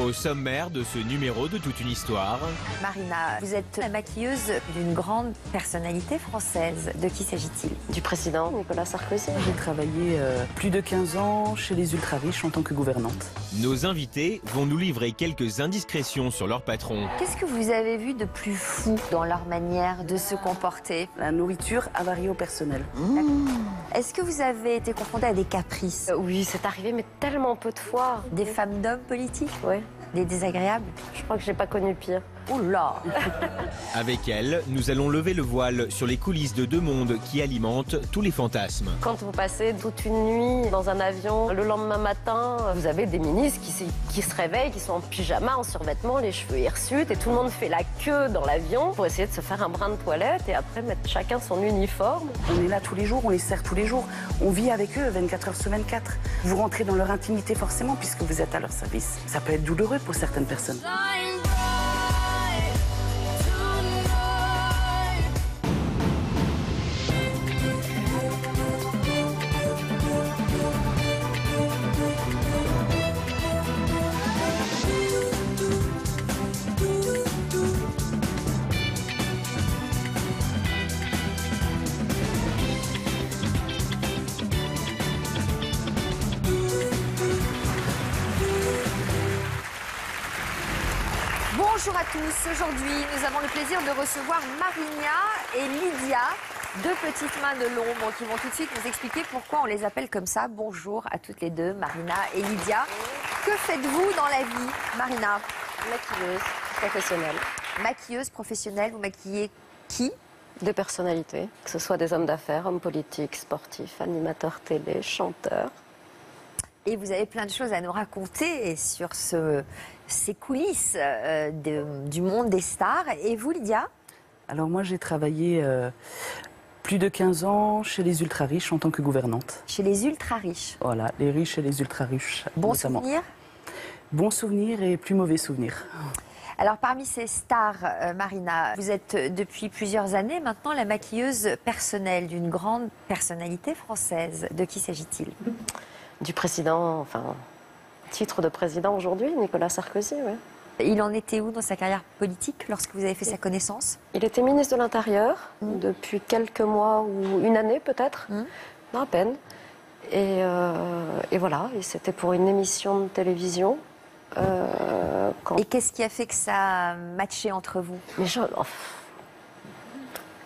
Au sommaire de ce numéro de Toute une histoire. Marina, vous êtes la maquilleuse d'une grande personnalité française. De qui s'agit-il? Du président Nicolas Sarkozy. J'ai travaillé plus de 15 ans chez les ultra-riches en tant que gouvernante. Nos invités vont nous livrer quelques indiscrétions sur leur patron. Qu'est-ce que vous avez vu de plus fou dans leur manière de se comporter? La nourriture avariée au personnel. Est-ce que vous avez été confronté à des caprices? Oui, c'est arrivé, mais tellement peu de fois. Des femmes d'hommes politiques? Oui, Des désagréables? je crois que j'ai pas connu pire. Oula! Avec elle, nous allons lever le voile sur les coulisses de deux mondes qui alimentent tous les fantasmes. Quand vous passez toute une nuit dans un avion, le lendemain matin, vous avez des ministres qui se réveillent, qui sont en pyjama, en survêtement, les cheveux hirsutes, et tout le monde fait la queue dans l'avion pour essayer de se faire un brin de toilette et après mettre chacun son uniforme. On est là tous les jours, on les sert tous les jours. On vit avec eux 24 heures sur 24. Vous rentrez dans leur intimité forcément puisque vous êtes à leur service. Ça peut être douloureux pour certaines personnes. Bonjour à tous. Aujourd'hui, nous avons le plaisir de recevoir Marina et Lydia, deux petites mains de l'ombre qui vont tout de suite nous expliquer pourquoi on les appelle comme ça. Bonjour à toutes les deux, Marina et Lydia. Que faites-vous dans la vie, Marina? Maquilleuse professionnelle. Maquilleuse professionnelle, vous maquillez qui? Des personnalités, que ce soit des hommes d'affaires, hommes politiques, sportifs, animateurs télé, chanteurs. Et vous avez plein de choses à nous raconter sur ces coulisses du monde des stars. Et vous, Lydia? Alors moi j'ai travaillé plus de 15 ans chez les ultra-riches en tant que gouvernante. Chez les ultra-riches. Voilà, les riches et les ultra-riches. Bon notamment. souvenir? Bons souvenirs et plus mauvais souvenirs. Alors parmi ces stars, Marina, vous êtes depuis plusieurs années maintenant la maquilleuse personnelle d'une grande personnalité française. De qui s'agit-il? Du président, enfin, titre de président aujourd'hui, Nicolas Sarkozy, oui. Il en était où dans sa carrière politique lorsque vous avez fait sa connaissance? Il était ministre de l'Intérieur depuis quelques mois ou une année peut-être, non, à peine. Et voilà, et c'était pour une émission de télévision. Et qu'est-ce qui a fait que ça a matché entre vous? Mais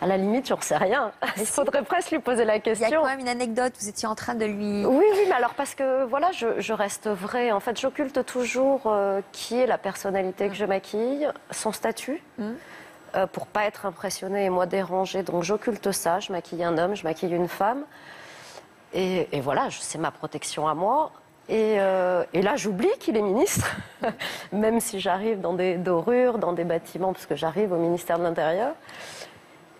à la limite, j'en sais rien. Il faudrait presque lui poser la Il y question. a quand même une anecdote, vous étiez en train de lui... Oui, mais alors parce que voilà, je reste vraie. En fait, j'occulte toujours qui est la personnalité que je maquille, son statut, pour pas être impressionnée et moi dérangée. Donc j'occulte ça, je maquille un homme, je maquille une femme. Et voilà, c'est ma protection à moi. Et là, j'oublie qu'il est ministre, même si j'arrive dans des dorures, dans des bâtiments, parce que j'arrive au ministère de l'Intérieur.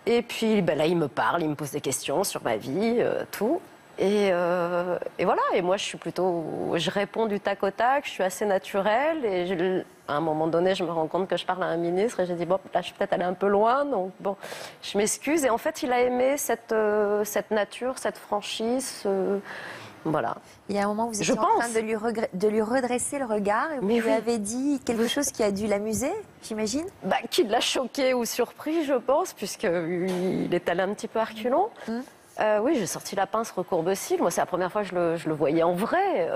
Et puis là, il me parle, il me pose des questions sur ma vie, tout. Et voilà, et moi, je réponds du tac au tac, je suis assez naturelle. Et à un moment donné, je me rends compte que je parle à un ministre et j'ai dit, bon, là, je suis peut-être allée un peu loin, donc bon, je m'excuse. Et en fait, il a aimé cette nature, cette franchise. Voilà. Il y a un moment où vous étiez en train de lui redresser le regard et vous lui avez dit quelque chose qui a dû l'amuser, j'imagine? Qui l'a choqué ou surpris, je pense, puisqu'il est allé un petit peu à reculons. Oui, j'ai sorti la pince recourbe-cils. Moi, c'est la première fois que je le voyais en vrai.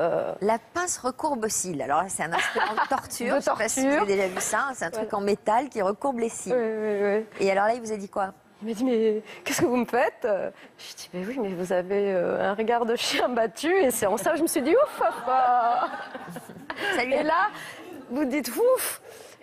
La pince recourbe-cils. Alors là, c'est un instrument de torture. Je ne sais pas si vous avez déjà vu ça. C'est un truc en métal qui recourbe les cils. Oui. Et alors là, il vous a dit quoi? Il m'a dit, mais qu'est-ce que vous me faites? Je dis, mais oui, mais vous avez un regard de chien battu. Et c'est en ça que je me suis dit, ouf, papa. Et là, vous dites, ouf,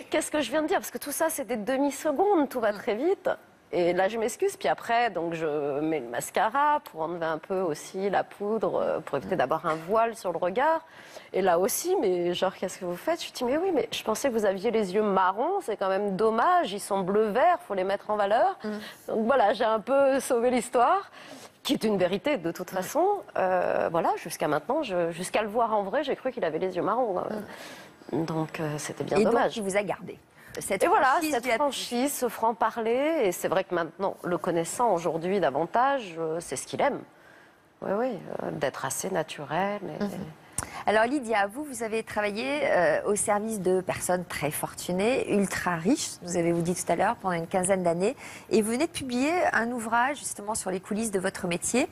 qu'est-ce que je viens de dire? Parce que tout ça, c'est des demi-secondes, tout va très vite. Et là, je m'excuse. Puis après, donc, je mets le mascara pour enlever un peu aussi la poudre, pour éviter d'avoir un voile sur le regard. Et là aussi, mais genre, qu'est-ce que vous faites? Je lui dis, mais oui, mais je pensais que vous aviez les yeux marrons. C'est quand même dommage. Ils sont bleu-vert. Il faut les mettre en valeur. Donc voilà, j'ai un peu sauvé l'histoire, qui est une vérité de toute façon. Voilà, jusqu'à maintenant, jusqu'à le voir en vrai, j'ai cru qu'il avait les yeux marrons. Donc c'était bien dommage. Et donc, il vous a gardé. Et voilà, cette franchise, ce franc-parler, et c'est vrai que maintenant, le connaissant aujourd'hui davantage, c'est ce qu'il aime. Oui, d'être assez naturel. Alors Lydia, vous avez travaillé au service de personnes très fortunées, ultra riches, vous avez dit tout à l'heure, pendant une quinzaine d'années. Et vous venez de publier un ouvrage justement sur les coulisses de votre métier.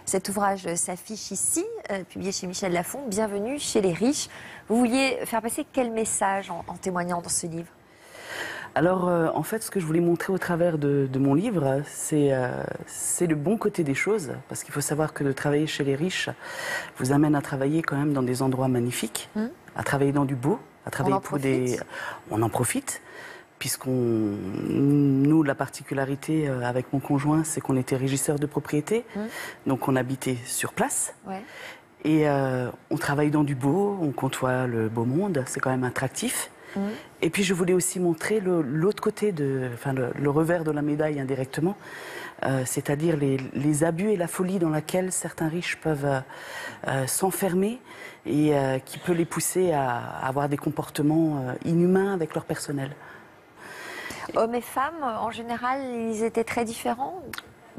Cet ouvrage s'affiche ici, publié chez Michel Lafon, Bienvenue chez les riches. Vous vouliez faire passer quel message en témoignant dans ce livre? Alors, en fait, ce que je voulais montrer au travers de mon livre, c'est le bon côté des choses. Parce qu'il faut savoir que de travailler chez les riches vous amène à travailler quand même dans des endroits magnifiques, à travailler dans du beau, à travailler pour des... On en profite, nous, la particularité avec mon conjoint, c'est qu'on était régisseur de propriété, donc on habitait sur place. Ouais. Et on travaille dans du beau, on côtoie le beau monde, c'est quand même attractif. Et puis je voulais aussi montrer l'autre côté, le revers de la médaille indirectement, c'est-à-dire les abus et la folie dans laquelle certains riches peuvent s'enfermer et qui peut les pousser à avoir des comportements inhumains avec leur personnel. Hommes et femmes, en général, ils étaient très différents?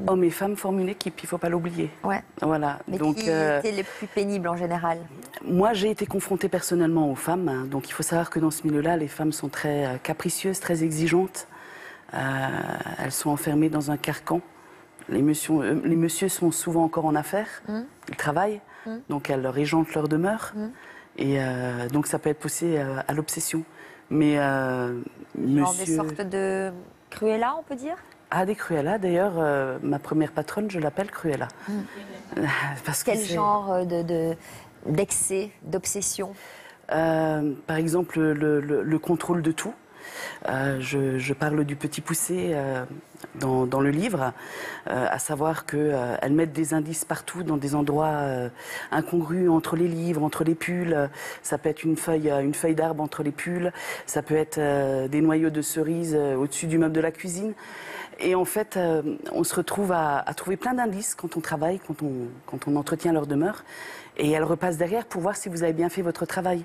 Hommes et femmes forment une équipe, il ne faut pas l'oublier. Ouais. Voilà. Mais donc, qui étaient les plus pénibles en général? Moi, j'ai été confrontée personnellement aux femmes. Hein, donc il faut savoir que dans ce milieu-là, les femmes sont très capricieuses, très exigeantes. Elles sont enfermées dans un carcan. Les messieurs sont souvent encore en affaires. Ils travaillent. Donc elles régentent leur demeure. Et donc ça peut être poussé à l'obsession. Mais genre des sortes de Cruella, on peut dire? Ah, des Cruella. D'ailleurs, ma première patronne, je l'appelle Cruella. Parce que quel genre d'excès, d'obsession? Par exemple, le contrôle de tout. Je parle du petit poussé dans le livre, à savoir qu'elles mettent des indices partout, dans des endroits incongrus, entre les livres, entre les pulls. Ça peut être une feuille d'arbre entre les pulls, ça peut être des noyaux de cerises au-dessus du meuble de la cuisine. Et en fait, on se retrouve à trouver plein d'indices quand on travaille, quand on entretient leur demeure. Et elles repassent derrière pour voir si vous avez bien fait votre travail.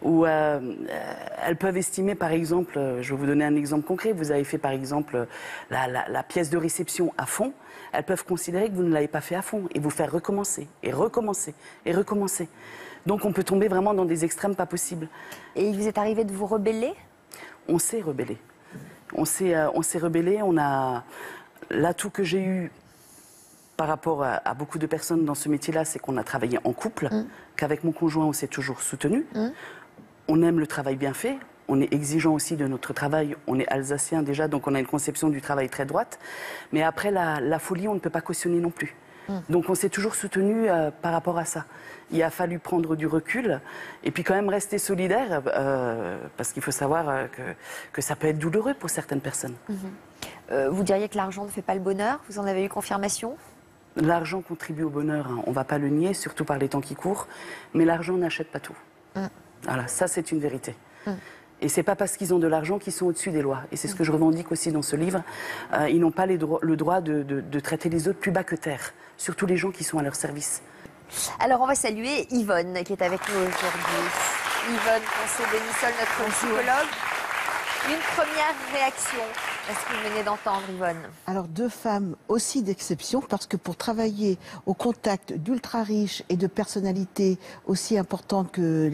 Ou elles peuvent estimer, par exemple, je vais vous donner un exemple concret, vous avez fait par exemple la pièce de réception à fond, elles peuvent considérer que vous ne l'avez pas fait à fond et vous faire recommencer, et recommencer, et recommencer. Donc on peut tomber vraiment dans des extrêmes pas possibles. Et il vous est arrivé de vous rebeller? On s'est rebellé. On s'est rebellé, on a... L'atout que j'ai eu par rapport à beaucoup de personnes dans ce métier-là, c'est qu'on a travaillé en couple, qu'avec mon conjoint, on s'est toujours soutenu. On aime le travail bien fait, on est exigeant aussi de notre travail, on est alsacien déjà, donc on a une conception du travail très droite. Mais après, la folie, on ne peut pas cautionner non plus. Donc on s'est toujours soutenu par rapport à ça. Il a fallu prendre du recul et puis quand même rester solidaire parce qu'il faut savoir que ça peut être douloureux pour certaines personnes. Vous diriez que l'argent ne fait pas le bonheur? Vous en avez eu confirmation? L'argent contribue au bonheur, hein. On ne va pas le nier, surtout par les temps qui courent, mais l'argent n'achète pas tout. Voilà, ça c'est une vérité. Et c'est pas parce qu'ils ont de l'argent qu'ils sont au-dessus des lois. Et c'est ce que je revendique aussi dans ce livre. Ils n'ont pas le droit de traiter les autres plus bas que terre, surtout les gens qui sont à leur service. Alors on va saluer Yvonne qui est avec nous aujourd'hui. Yvonne Poncet-Benissol, notre psychologue. Une première réaction à ce que vous venez d'entendre, Yvonne? Alors, deux femmes aussi d'exception, parce que pour travailler au contact d'ultra riches et de personnalités aussi importantes que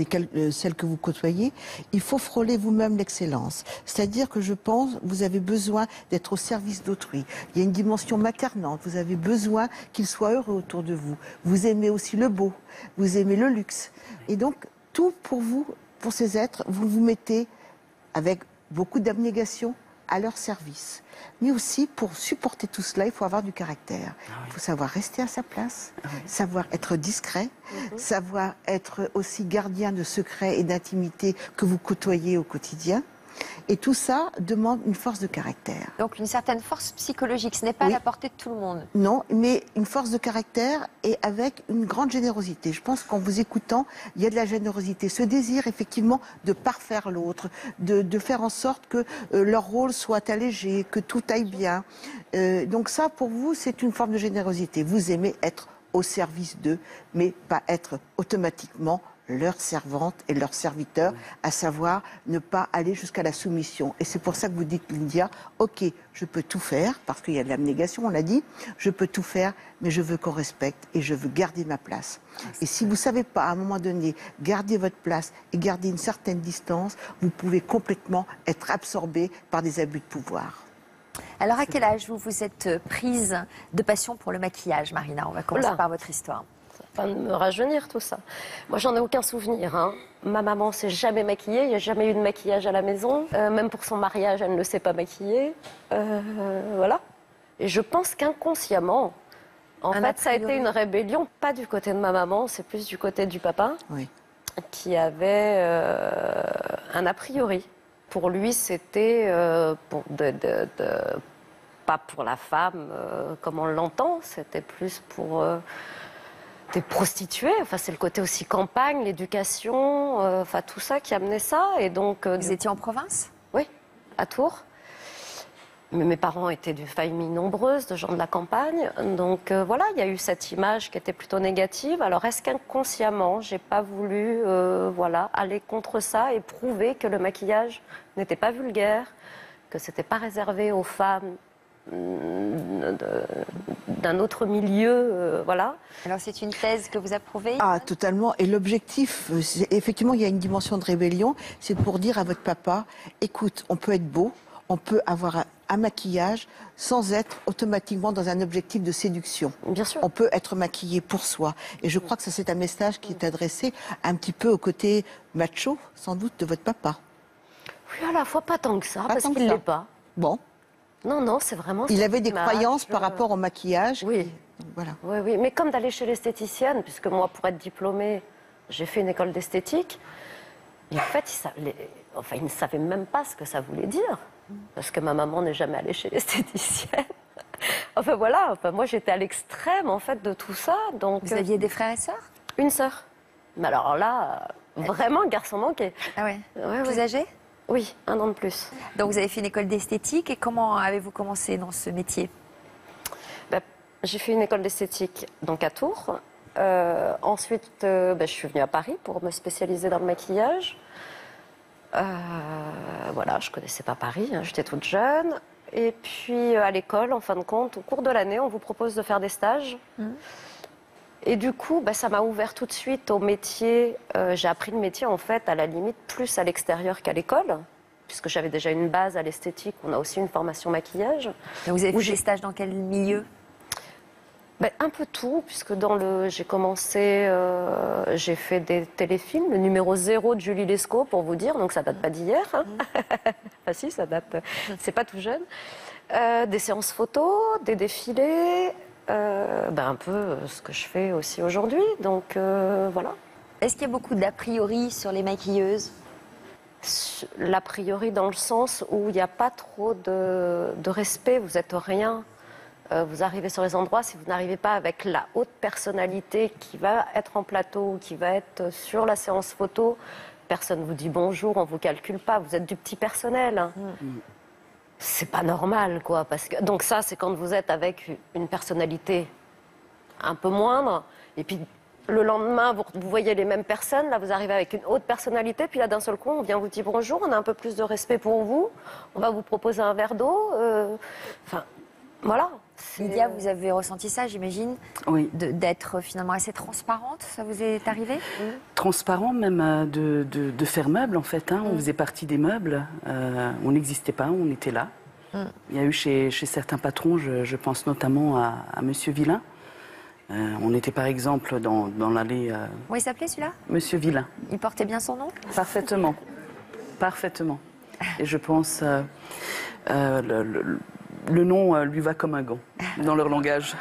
celles que vous côtoyez, il faut frôler vous-même l'excellence. C'est-à-dire que je pense que vous avez besoin d'être au service d'autrui. Il y a une dimension maternante, vous avez besoin qu'ils soient heureux autour de vous. Vous aimez aussi le beau, vous aimez le luxe. Et donc, tout pour vous, pour ces êtres, vous vous mettez avec beaucoup d'abnégation à leur service. Mais aussi, pour supporter tout cela, il faut avoir du caractère. Il faut savoir rester à sa place, savoir être discret, savoir être aussi gardien de secrets et d'intimité que vous côtoyez au quotidien. Et tout ça demande une force de caractère. Donc une certaine force psychologique, ce n'est pas à la portée de tout le monde. Non, mais une force de caractère et avec une grande générosité. Je pense qu'en vous écoutant, il y a de la générosité. Ce désir, effectivement, de parfaire l'autre, de faire en sorte que leur rôle soit allégé, que tout aille bien. Donc ça, pour vous, c'est une forme de générosité. Vous aimez être au service d'eux, mais pas être automatiquement leur servante et leur serviteur, à savoir ne pas aller jusqu'à la soumission. Et c'est pour ça que vous dites, Lydia, ok, je peux tout faire, parce qu'il y a de l'abnégation, on l'a dit, je peux tout faire, mais je veux qu'on respecte et je veux garder ma place. Et si vous ne savez pas, à un moment donné, garder votre place et garder une certaine distance, vous pouvez complètement être absorbé par des abus de pouvoir. Alors, à quel âge vous vous êtes prise de passion pour le maquillage, Marina? On va commencer par votre histoire. Ça va me rajeunir tout ça. Moi, j'en ai aucun souvenir. Hein. Ma maman s'est jamais maquillée. Il n'y a jamais eu de maquillage à la maison. Même pour son mariage, elle ne s'est pas maquillée. Voilà. Et je pense qu'inconsciemment, en fait, ça a été une rébellion, pas du côté de ma maman, c'est plus du côté du papa, qui avait un a priori. Pour lui, c'était pas pour la femme comme on l'entend, c'était plus pour des prostituées. Enfin, c'est le côté aussi campagne, l'éducation, enfin tout ça qui amenait ça. Et donc, vous étiez en province? Oui, à Tours. Mais mes parents étaient d'une famille nombreuse, de gens de la campagne. Donc voilà, il y a eu cette image qui était plutôt négative. Alors est-ce qu'inconsciemment, j'ai pas voulu aller contre ça et prouver que le maquillage n'était pas vulgaire, que c'était pas réservé aux femmes d'un autre milieu, voilà. Alors c'est une thèse que vous approuvez? Ah, totalement. Et l'objectif, effectivement, il y a une dimension de rébellion, c'est pour dire à votre papa, écoute, on peut être beau, on peut avoir un maquillage sans être automatiquement dans un objectif de séduction. Bien sûr. On peut être maquillé pour soi. Et je crois que ça, c'est un message qui est adressé un petit peu au côté macho, sans doute, de votre papa. Oui, à la fois pas tant que ça, parce qu'il ne l'est pas. Bon. Non, c'est vraiment... Il avait des croyances par rapport au maquillage. Oui. Voilà. Oui, mais comme d'aller chez l'esthéticienne, puisque moi, pour être diplômée, j'ai fait une école d'esthétique, et en fait, ils ne savaient même pas ce que ça voulait dire. Parce que ma maman n'est jamais allée chez l'esthéticienne. Enfin voilà, moi j'étais à l'extrême en fait de tout ça. Donc, vous aviez des frères et sœurs? Une sœur. Mais alors là, vraiment garçon manqué. Ah ouais, plus âgé? Oui, 1 an de plus. Donc vous avez fait une école d'esthétique et comment avez-vous commencé dans ce métier? J'ai fait une école d'esthétique donc à Tours. Ensuite, je suis venue à Paris pour me spécialiser dans le maquillage. Voilà, je connaissais pas Paris, hein, j'étais toute jeune. Et puis à l'école, en fin de compte, au cours de l'année, on vous propose de faire des stages. Et du coup, ça m'a ouvert tout de suite au métier. J'ai appris le métier, en fait, à la limite, plus à l'extérieur qu'à l'école, puisque j'avais déjà une base à l'esthétique. On a aussi une formation maquillage. Et vous avez fait des stages dans quel milieu? Un peu tout, puisque j'ai commencé, j'ai fait des téléfilms, le numéro 0 de Julie Lescaut, pour vous dire, donc ça date pas d'hier. Hein. Enfin si, ça date, c'est pas tout jeune. Des séances photos, des défilés, un peu ce que je fais aussi aujourd'hui, donc voilà. Est-ce qu'il y a beaucoup d'a priori sur les maquilleuses? L'a priori dans le sens où il n'y a pas trop de respect, vous êtes rien. Vous arrivez sur les endroits, si vous n'arrivez pas avec la haute personnalité qui va être en plateau ou qui va être sur la séance photo, personne ne vous dit bonjour, on ne vous calcule pas, vous êtes du petit personnel. Hein. C'est pas normal, quoi. Donc ça, c'est quand vous êtes avec une personnalité un peu moindre, et puis le lendemain, vous voyez les mêmes personnes, là vous arrivez avec une haute personnalité, puis là d'un seul coup, on vient vous dire bonjour, on a un peu plus de respect pour vous, on va vous proposer un verre d'eau, voilà. Lydia, vous avez ressenti ça, j'imagine? Oui. D'être finalement assez transparente, ça vous est arrivé? Transparent, même de faire meuble, en fait. Hein. On faisait partie des meubles. On n'existait pas, on était là. Il y a eu chez certains patrons, je pense notamment à Monsieur Villain. On était par exemple dans l'allée... Comment il s'appelait celui-là? Monsieur Villain. Il portait bien son nom? Parfaitement. Parfaitement. Et je pense... Le nom lui va comme un gant, dans leur langage.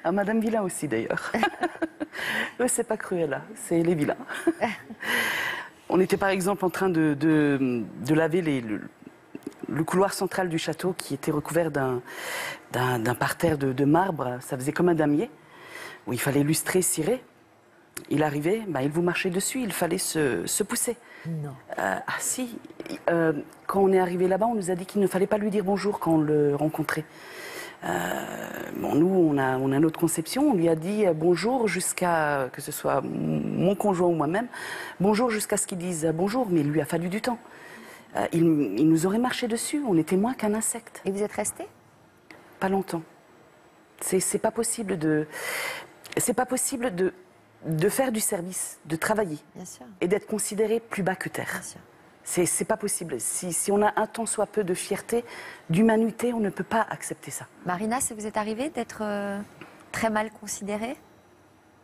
À Madame Villain aussi, d'ailleurs. C'est pas Cruella, c'est les Villains. On était par exemple en train de laver le couloir central du château qui était recouvert d'un parterre de marbre. Ça faisait comme un damier, où il fallait lustrer, cirer. Il arrivait, il vous marchait dessus, il fallait se pousser. Non. Si. Quand on est arrivé là-bas, on nous a dit qu'il ne fallait pas lui dire bonjour quand on le rencontrait. Bon, nous, on a notre conception. On lui a dit bonjour jusqu'à, que ce soit mon conjoint ou moi-même, bonjour jusqu'à ce qu'il dise bonjour, mais il lui a fallu du temps. Il nous aurait marché dessus, on était moins qu'un insecte. Et vous êtes resté? Pas longtemps. C'est pas possible de faire du service, de travailler Bien sûr. et d'être considéré plus bas que terre. Bien sûr. C'est pas possible. Si on a un tant soit peu de fierté, d'humanité, on ne peut pas accepter ça. Marina, ça vous est arrivé d'être très mal considérée,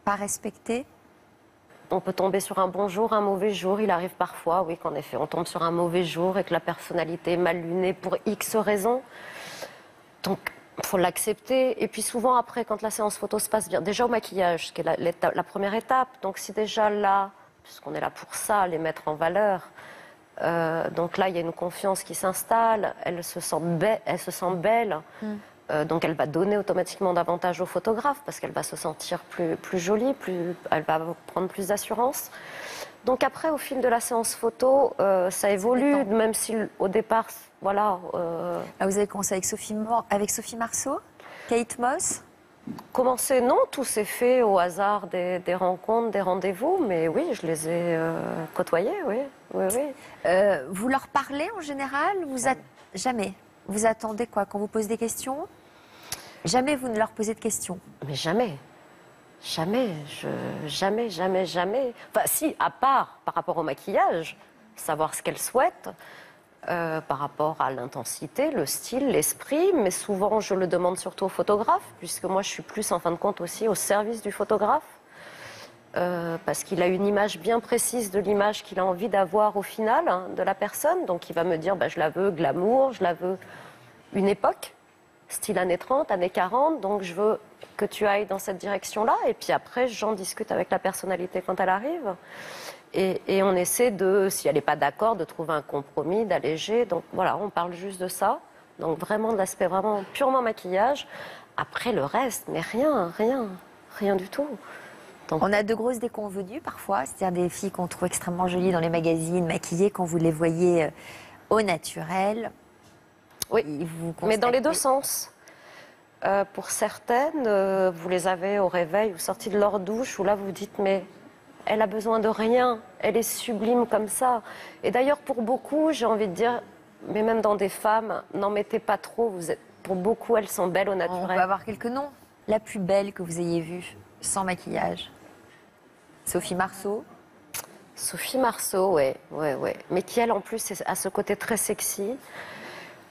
pas respectée? On peut tomber sur un bon jour, un mauvais jour. Il arrive parfois, oui, qu'en effet, on tombe sur un mauvais jour et que la personnalité est mal lunée pour X raisons. Donc, il faut l'accepter. Et puis souvent, après, quand la séance photo se passe bien, déjà au maquillage, qui est la première étape. Donc, si déjà là, puisqu'on est là pour ça, les mettre en valeur, donc là, il y a une confiance qui s'installe, elle se sent belle. Donc elle va donner automatiquement davantage au photographe parce qu'elle va se sentir plus jolie, elle va prendre plus d'assurance. Donc après, au fil de la séance photo, ça évolue, même si au départ, voilà. Là, vous avez commencé avec Sophie Marceau, Kate Moss. Commencer, non, tout s'est fait au hasard des rencontres, des rendez-vous, mais oui, je les ai côtoyés, oui. Vous leur parlez en général? Jamais. Vous attendez quoi? Quand vous posez des questions? Jamais vous ne leur posez de questions? Mais jamais. Jamais. Enfin, si, à part par rapport au maquillage, savoir ce qu'elles souhaitent, par rapport à l'intensité, le style, l'esprit, mais souvent je le demande surtout au photographe, puisque moi je suis plus en fin de compte aussi au service du photographe, parce qu'il a une image bien précise de l'image qu'il a envie d'avoir au final, hein, de la personne, donc il va me dire je la veux glamour, je la veux une époque, style années 30, années 40, donc je veux que tu ailles dans cette direction-là, et puis après j'en discute avec la personnalité quand elle arrive. Et on essaie si elle n'est pas d'accord, de trouver un compromis, d'alléger. Donc voilà, on parle juste de ça. Donc vraiment de l'aspect vraiment purement maquillage. Après le reste, mais rien du tout. Donc, on a de grosses déconvenues parfois, c'est-à-dire des filles qu'on trouve extrêmement jolies dans les magazines, maquillées, quand vous les voyez au naturel. Oui, mais dans les deux sens. Pour certaines, vous les avez au réveil ou sorties de leur douche, où là vous vous dites mais... Elle a besoin de rien, elle est sublime comme ça. Et d'ailleurs, pour beaucoup, j'ai envie de dire, mais même dans des femmes, n'en mettez pas trop. Pour beaucoup, elles sont belles au naturel. On peut avoir quelques noms. La plus belle que vous ayez vue, sans maquillage? Sophie Marceau? Sophie Marceau, oui. Mais qui, elle, en plus, a ce côté très sexy.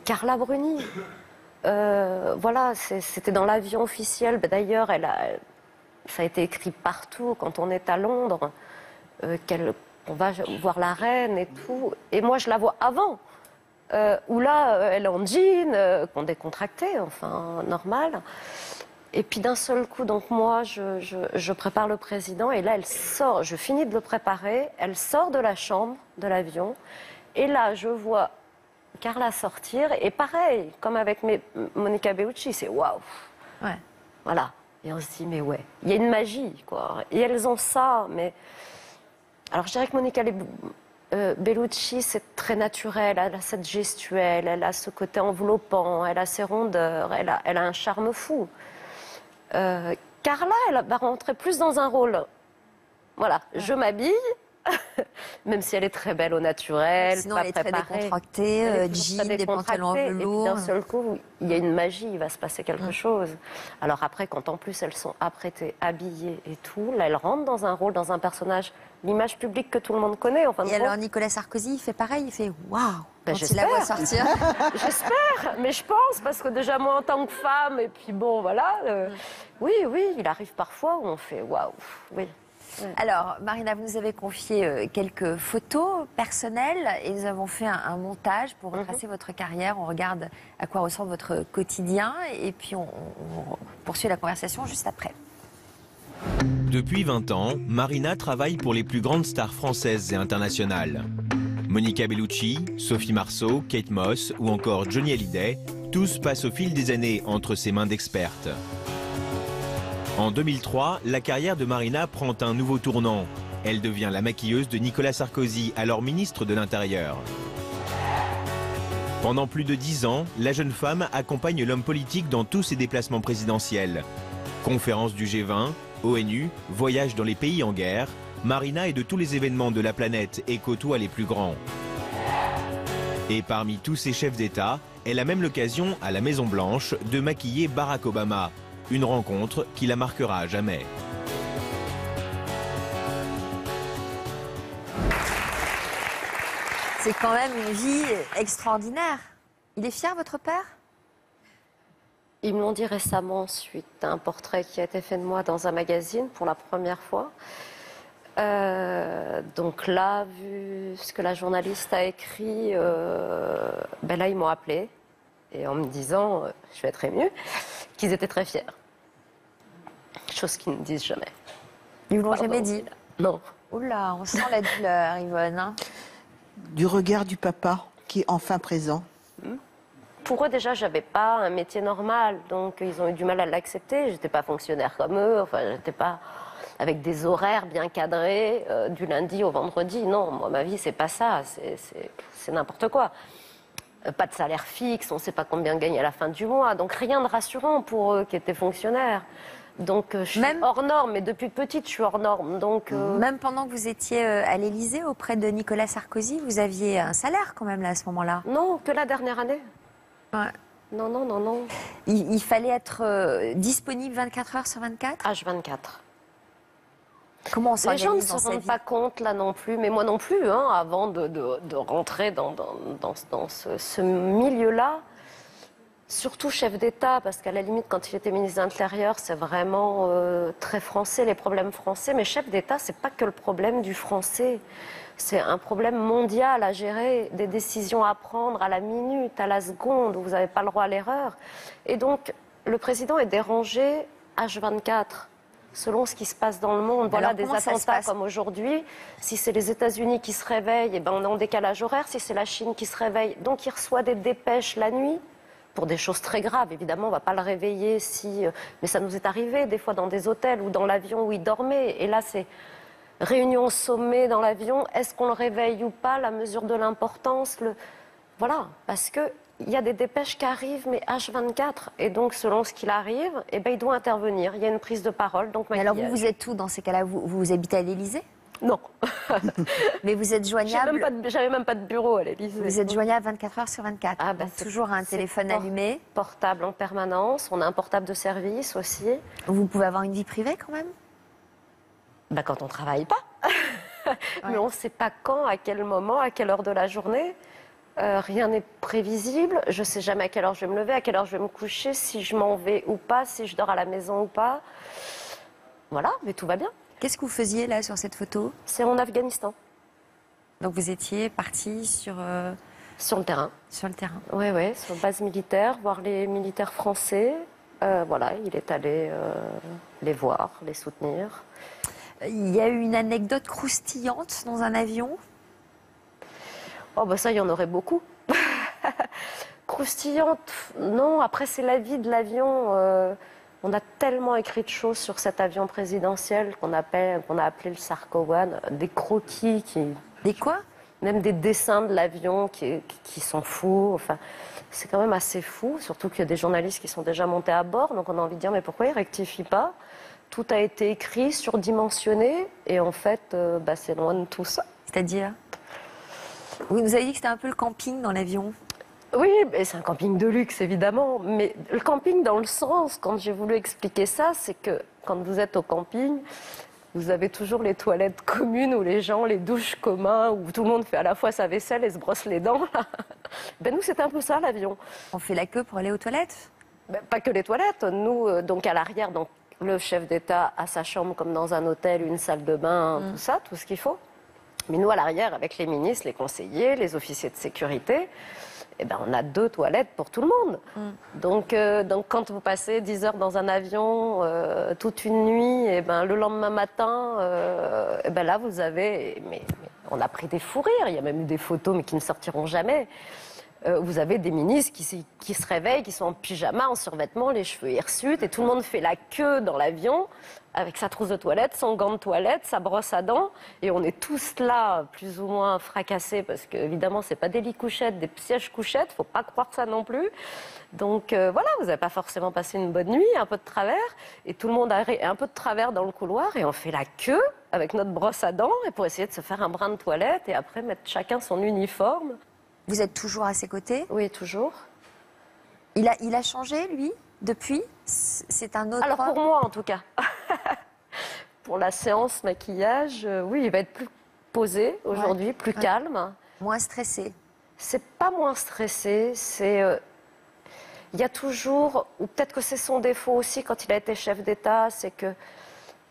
Carla Bruni. Voilà, c'était dans l'avion officiel. D'ailleurs, ça a été écrit partout quand on est à Londres, qu'on va voir la reine et tout. Et moi, je la vois avant, où là, elle est en jean, qu'on décontracté, enfin, normal. Et puis d'un seul coup, donc moi, je prépare le président, et là, elle sort, je finis de le préparer, elle sort de la chambre, de l'avion, et là, je vois Carla sortir, et pareil, comme avec Monica Bellucci, c'est waouh. Ouais. Voilà. Et on se dit, mais ouais, il y a une magie, quoi. Et elles ont ça, mais... Alors, je dirais que Monica Bellucci, c'est très naturel. Elle a cette gestuelle, elle a ce côté enveloppant, elle a ses rondeurs, elle a un charme fou. Carla, elle va rentrer plus dans un rôle. Voilà, je m'habille, même si elle est très belle au naturel, sinon pas elle est très préparée. décontractée, jean, des pantalons en velours. Et d'un seul coup, il y a une magie, il va se passer quelque chose. Alors après, quand en plus elles sont apprêtées, habillées et tout, là elles rentrent dans un rôle, dans un personnage, l'image publique que tout le monde connaît. Et alors Nicolas Sarkozy, il fait pareil, il fait waouh quand il la voit sortir. J'espère, mais je pense, parce que déjà moi en tant que femme, et puis bon voilà, oui, il arrive parfois où on fait waouh, oui. Alors, Marina, vous nous avez confié quelques photos personnelles et nous avons fait un montage pour retracer votre carrière. On regarde à quoi ressemble votre quotidien et puis on poursuit la conversation juste après. Depuis 20 ans, Marina travaille pour les plus grandes stars françaises et internationales. Monica Bellucci, Sophie Marceau, Kate Moss ou encore Johnny Hallyday, tous passent au fil des années entre ses mains d'experte. En 2003, la carrière de Marina prend un nouveau tournant. Elle devient la maquilleuse de Nicolas Sarkozy, alors ministre de l'Intérieur. Pendant plus de 10 ans, la jeune femme accompagne l'homme politique dans tous ses déplacements présidentiels. Conférences du G20, ONU, voyages dans les pays en guerre, Marina est de tous les événements de la planète et côtoie les plus grands. Et parmi tous ces chefs d'État, elle a même l'occasion, à la Maison-Blanche, de maquiller Barack Obama. Une rencontre qui la marquera à jamais. C'est quand même une vie extraordinaire. Il est fier, votre père? Ils me l'ont dit récemment suite à un portrait qui a été fait de moi dans un magazine pour la première fois. Donc là, vu ce que la journaliste a écrit, ben là, ils m'ont appelé. Et en me disant, je vais être émue, qu'ils étaient très fiers. Chose qu'ils ne disent jamais. Ils vous l'ont Pardon. jamais dit? Non. Oula, on sent la douleur, Yvonne. Hein. Du regard du papa qui est enfin présent. Pour eux, déjà, j'avais pas un métier normal. Donc, ils ont eu du mal à l'accepter. J'étais pas fonctionnaire comme eux. Enfin, j'étais pas avec des horaires bien cadrés, du lundi au vendredi. Non, moi, ma vie, c'est pas ça. C'est n'importe quoi. Pas de salaire fixe, on ne sait pas combien gagner à la fin du mois. Donc rien de rassurant pour eux qui étaient fonctionnaires. Donc je suis hors norme, mais depuis petite, je suis hors norme. Donc, Même pendant que vous étiez à l'Élysée auprès de Nicolas Sarkozy, vous aviez un salaire quand même là à ce moment-là? Non, que la dernière année. Ouais. Non, non, non, non. Il fallait être disponible 24 heures sur 24? H24. Comment on Les gens ne s'organise se dans sa rendent vie? pas compte là non plus, mais moi non plus, hein, avant de rentrer dans ce milieu-là. Surtout chef d'État, parce qu'à la limite, quand il était ministre de l'Intérieur, c'est vraiment très français, les problèmes français. Mais chef d'État, c'est pas que le problème du français. C'est un problème mondial à gérer, des décisions à prendre à la minute, à la seconde, où vous n'avez pas le droit à l'erreur. Et donc, le président est dérangé H24. Selon ce qui se passe dans le monde. Voilà, des attentats comme aujourd'hui. Si c'est les États-Unis qui se réveillent, eh ben on est en décalage horaire. Si c'est la Chine qui se réveille, donc il reçoit des dépêches la nuit pour des choses très graves. Évidemment, on ne va pas le réveiller si... Mais ça nous est arrivé des fois dans des hôtels ou dans l'avion où il dormait. Et là, c'est réunion au sommet dans l'avion. Est-ce qu'on le réveille ou pas? La mesure de l'importance. Voilà, parce que... Il y a des dépêches qui arrivent, mais H24. Et donc, selon ce qu'il arrive, eh ben, il doit intervenir. Il y a une prise de parole. Donc, mais alors, vous êtes où dans ces cas-là? Vous habitez à l'Élysée? Non. Mais vous êtes joignable? J'avais même pas de bureau à l'Élysée. Vous êtes joignable 24 heures sur 24? Ah, bah, toujours un téléphone allumé? Portable en permanence. On a un portable de service aussi. Vous pouvez avoir une vie privée quand même? Bah, quand on travaille pas. Mais on ne sait pas quand, à quel moment, à quelle heure de la journée. Rien n'est prévisible. Je ne sais jamais à quelle heure je vais me lever, à quelle heure je vais me coucher, si je m'en vais ou pas, si je dors à la maison ou pas. Voilà, mais tout va bien. Qu'est-ce que vous faisiez là sur cette photo? C'est en Afghanistan. Donc vous étiez parti sur... Sur le terrain. Sur le terrain. Oui, oui, sur base militaire, voir les militaires français. Voilà, il est allé les voir, les soutenir. Il y a eu une anecdote croustillante dans un avion? Oh, bah ça, il y en aurait beaucoup. Croustillante, non. Après, c'est la vie de l'avion. On a tellement écrit de choses sur cet avion présidentiel qu'on a appelé le Sarko One. Des croquis qui... Des quoi? Même des dessins de l'avion qui sont fous. Enfin, c'est quand même assez fou. Surtout qu'il y a des journalistes qui sont déjà montés à bord. Donc on a envie de dire, mais pourquoi ils ne rectifient pas? Tout a été écrit, surdimensionné. Et en fait, bah, c'est loin de tout ça. C'est-à-dire? Vous nous avez dit que c'était un peu le camping dans l'avion. Oui, c'est un camping de luxe, évidemment. Mais le camping, dans le sens, quand j'ai voulu expliquer ça, c'est que quand vous êtes au camping, vous avez toujours les toilettes communes où les gens, les douches communs, où tout le monde fait à la fois sa vaisselle et se brosse les dents. Ben nous, c'était un peu ça, l'avion. On fait la queue pour aller aux toilettes? Ben, pas que les toilettes. Nous, donc à l'arrière, donc, le chef d'État a sa chambre comme dans un hôtel, une salle de bain, tout ça, tout ce qu'il faut. Mais nous, à l'arrière, avec les ministres, les conseillers, les officiers de sécurité, eh ben, on a 2 toilettes pour tout le monde. Donc, quand vous passez 10 heures dans un avion, toute une nuit, eh ben, le lendemain matin, eh ben, là, vous avez... Mais on a pris des fous rires. Il y a même eu des photos, mais qui ne sortiront jamais. Vous avez des ministres qui se réveillent, qui sont en pyjama, en survêtement, les cheveux hirsutes, et tout le monde fait la queue dans l'avion avec sa trousse de toilette, son gant de toilette, sa brosse à dents, et on est tous là, plus ou moins fracassés, parce qu'évidemment, c'est pas des lits couchettes, des sièges couchettes, faut pas croire ça non plus. Donc voilà, vous n'avez pas forcément passé une bonne nuit, un peu de travers, et tout le monde a un peu de travers dans le couloir, et on fait la queue avec notre brosse à dents, et pour essayer de se faire un brin de toilette, et après mettre chacun son uniforme. Vous êtes toujours à ses côtés? Oui, toujours. Il a changé, lui, depuis? C'est un autre Alors pour homme? moi, en tout cas. Pour la séance maquillage, oui, il va être plus posé aujourd'hui, plus calme. Moins stressé? C'est pas moins stressé, c'est... il y a toujours, ou peut-être que c'est son défaut aussi quand il a été chef d'État, c'est que